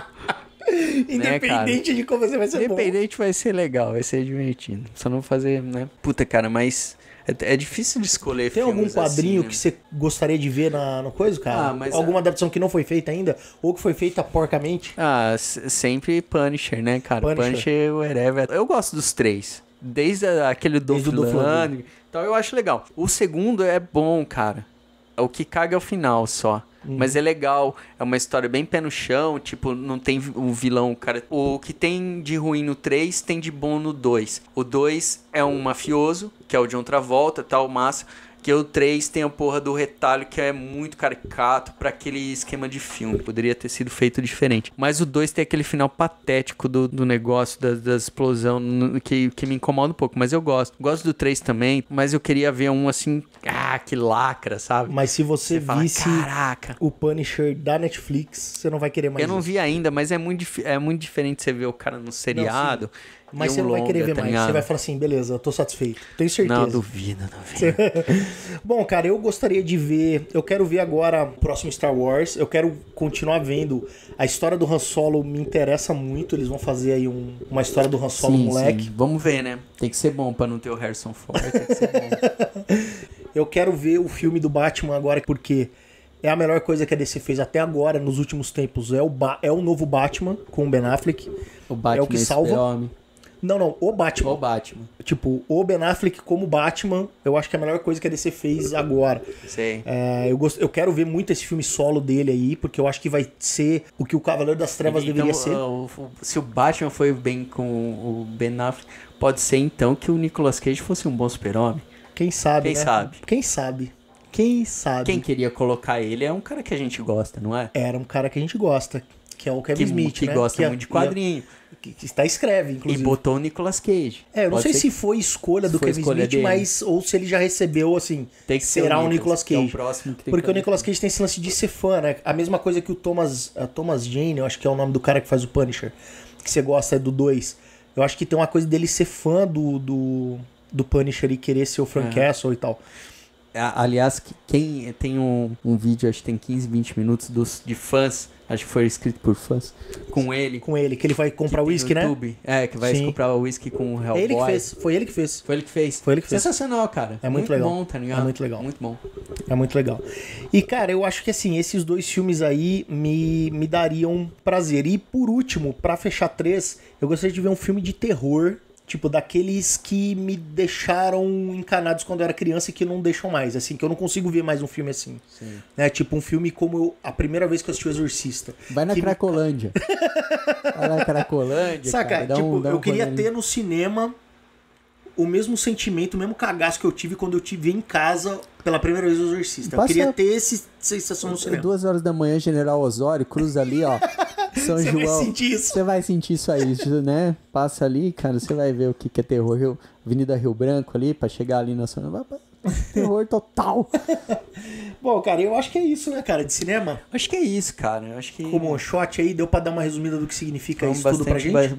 Independente, né, de como você vai ser Independente vai ser legal, vai ser divertido. Só não fazer, né? Puta, cara, mas... É difícil de escolher. Tem algum quadrinho assim, né? Que você gostaria de ver no coisa, cara? Alguma adaptação que não foi feita ainda? Ou que foi feita porcamente? Sempre Punisher, né, cara? Punisher, whatever. Eu gosto dos três. Desde aquele do Flandre. Então eu acho legal. O segundo é bom, cara. O que caga é o final só. Mas é legal, é uma história bem pé no chão, tipo, não tem um vilão, cara. O que tem de ruim no 3, tem de bom no 2. O 2 é um mafioso, que é o John Travolta, tal, massa. Que o 3 tem a porra do retalho, que é muito caricato pra aquele esquema de filme. Poderia ter sido feito diferente. Mas o 2 tem aquele final patético do negócio, da explosão, que me incomoda um pouco. Mas eu gosto. Gosto do 3 também, mas eu queria ver um assim, que lacra, sabe? Mas se você visse o Punisher da Netflix, você não vai querer mais. Eu não vi ainda, mas é muito diferente você ver o cara no seriado. Mas você não vai querer ver mais. Você vai falar assim, beleza, eu tô satisfeito. Tenho certeza. Não, duvido. Bom, cara, eu gostaria de ver... Eu quero ver agora o próximo Star Wars. Eu quero continuar vendo. A história do Han Solo me interessa muito. Eles vão fazer aí uma história do Han Solo moleque. Sim. Vamos ver, né? Tem que ser bom pra não ter o Harrison Ford. Tem que ser bom. Eu quero ver o filme do Batman agora, porque... É a melhor coisa que a DC fez até agora, nos últimos tempos. É o novo Batman, com o Ben Affleck. O Batman é o que salva. Homem. Não, o Batman. O Batman. Tipo, o Ben Affleck como Batman, eu acho que é a melhor coisa que a DC fez agora. Sei. Eu quero ver muito esse filme solo dele aí, porque eu acho que vai ser o que o Cavaleiro das Trevas deveria ser. Se o Batman foi bem com o Ben Affleck, pode ser então que o Nicolas Cage fosse um bom super-homem? Quem sabe, Quem sabe? Quem sabe? Quem sabe? Quem queria colocar ele é um cara que a gente gosta, não é? Era um cara que a gente gosta. Que é o Kevin Smith, que né? gosta muito de quadrinho. Que está escreve, inclusive. E botou o Nicolas Cage. Eu não sei se foi escolha do Kevin Smith, mas ou se ele já recebeu, assim, tem que será o Nicolas Cage. Que é o próximo que tem porque o Nicolas Cage tem esse lance de ser fã, né? A mesma coisa que o Thomas Jane, eu acho que é o nome do cara que faz o Punisher, que você gosta do 2. Eu acho que tem uma coisa dele ser fã do Punisher e querer ser o Frank Castle e tal. Aliás, quem tem um vídeo, acho que tem 15, 20 minutos de fãs, acho que foi escrito por fãs, com ele. Com ele, que ele vai comprar uísque, né? Que vai comprar o uísque com o Hellboy. Ele que fez, foi ele que fez. Foi ele que fez. Foi ele que fez. Sensacional, cara. É muito legal. Bom, tá ligado? É muito legal. Muito bom. É muito legal. E, cara, eu acho que, assim, esses 2 filmes aí me dariam prazer. E, por último, pra fechar 3, eu gostaria de ver um filme de terror, tipo, daqueles que me deixaram encanados quando eu era criança e que não deixam mais, assim, que eu não consigo ver mais um filme assim. Sim. Né? Tipo, um filme como a primeira vez que eu assisti O Exorcista. Vai na Cracolândia. Vai na Cracolândia, saca, cara, tipo, eu queria ter no cinema o mesmo sentimento, o mesmo cagaço que eu tive quando eu tive em casa pela primeira vez O Exorcista. Eu queria ter essa sensação no cinema. 2 horas da manhã, General Osório, cruza ali, ó. São João. Você vai sentir isso. Você vai sentir isso aí, né? Passa ali, cara, você vai ver o que é terror. Avenida Rio Branco ali, pra chegar ali na sua... Terror total. Bom, cara, eu acho que é isso, né, cara, de cinema. Acho que é isso, cara. Eu acho que... Como um shot aí, deu pra dar uma resumida do que significa isso tudo pra gente?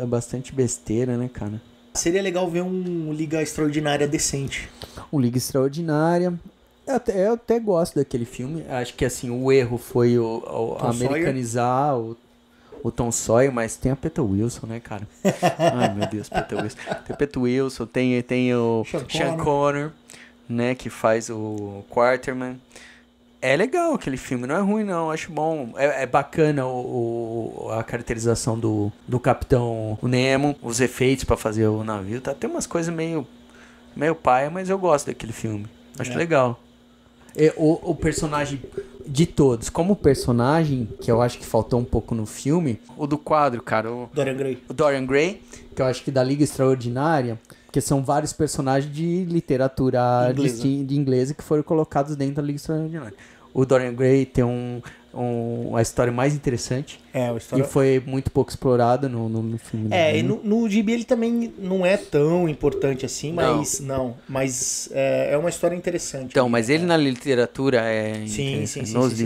Bastante besteira, né, cara? Seria legal ver um Liga Extraordinária decente. Um Liga Extraordinária. Eu até gosto daquele filme. Acho que, assim, o erro foi americanizar o Tom Sawyer, mas tem a Peter Wilson, né, cara? Ai, meu Deus, Peter Wilson. Tem o Peter Wilson, tem o Sean Connor, né, que faz o Quarterman. É legal aquele filme, não é ruim não, acho bom. É bacana a caracterização do Capitão Nemo, os efeitos pra fazer o navio. Tem umas coisas meio paia, mas eu gosto daquele filme. Acho legal. O personagem de todos, como personagem, que eu acho que faltou um pouco no filme, o do quadro, cara, o Dorian Gray, que eu acho que da Liga Extraordinária, porque são vários personagens de literatura inglesa que foram colocados dentro da Liga Extraordinária. O Dorian Gray tem a história mais interessante. E foi muito pouco explorada no filme. E no gibi ele também não é tão importante assim, mas é uma história interessante. Então, mas ele na literatura Sim.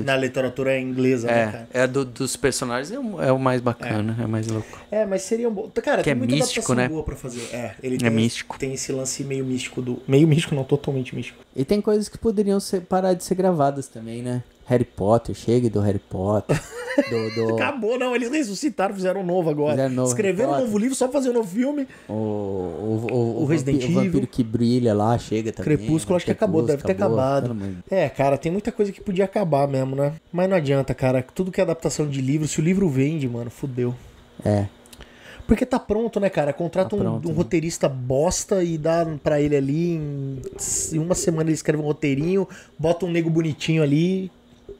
Na literatura inglesa, né, cara? Dos personagens é o mais bacana, é mais louco. Mas seria um bom... Cara, que tem muita místico, né? boa pra fazer. Ele místico. Tem esse lance meio místico Meio místico, não, totalmente místico. E tem coisas que poderiam parar de ser gravadas também, né? Harry Potter, chega do Harry Potter. Acabou, não, eles ressuscitaram, fizeram um novo agora. Escreveram um novo livro só pra fazer um novo filme. O Resident Evil. O vampiro que brilha lá, chega também. Crepúsculo, acho que acabou, deve ter acabado. Cara, tem muita coisa que podia acabar mesmo, né? Mas não adianta, cara. Tudo que é adaptação de livro, se o livro vende, mano, fudeu. Porque tá pronto, né, cara? Contrata um roteirista bosta e dá pra ele ali em uma semana ele escreve um roteirinho, bota um nego bonitinho ali,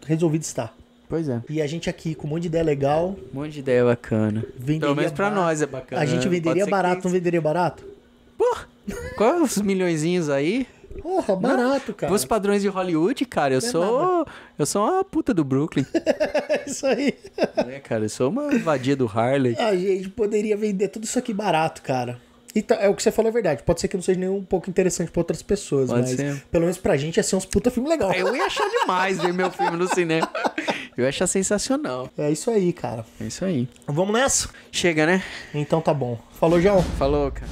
resolvido está. Pois é. E a gente aqui com um monte de ideia legal. Um monte de ideia bacana. Pelo menos pra nós é bacana. A gente venderia barato, não venderia barato? Porra, qual os milhõezinhos aí? Porra, barato, cara. Os padrões de Hollywood, cara, eu sou uma puta do Brooklyn. Isso aí. Cara, eu sou uma vadia do Harley. A gente poderia vender tudo isso aqui barato, cara. Então, o que você falou é verdade. Pode ser que não seja nem um pouco interessante pra outras pessoas, mas pelo menos pra gente ia ser uns puta filme legal. Eu ia achar demais ver meu filme no cinema. Eu ia achar sensacional. É isso aí, cara. É isso aí. Vamos nessa? Chega, né? Então tá bom. Falou, João. Falou, cara.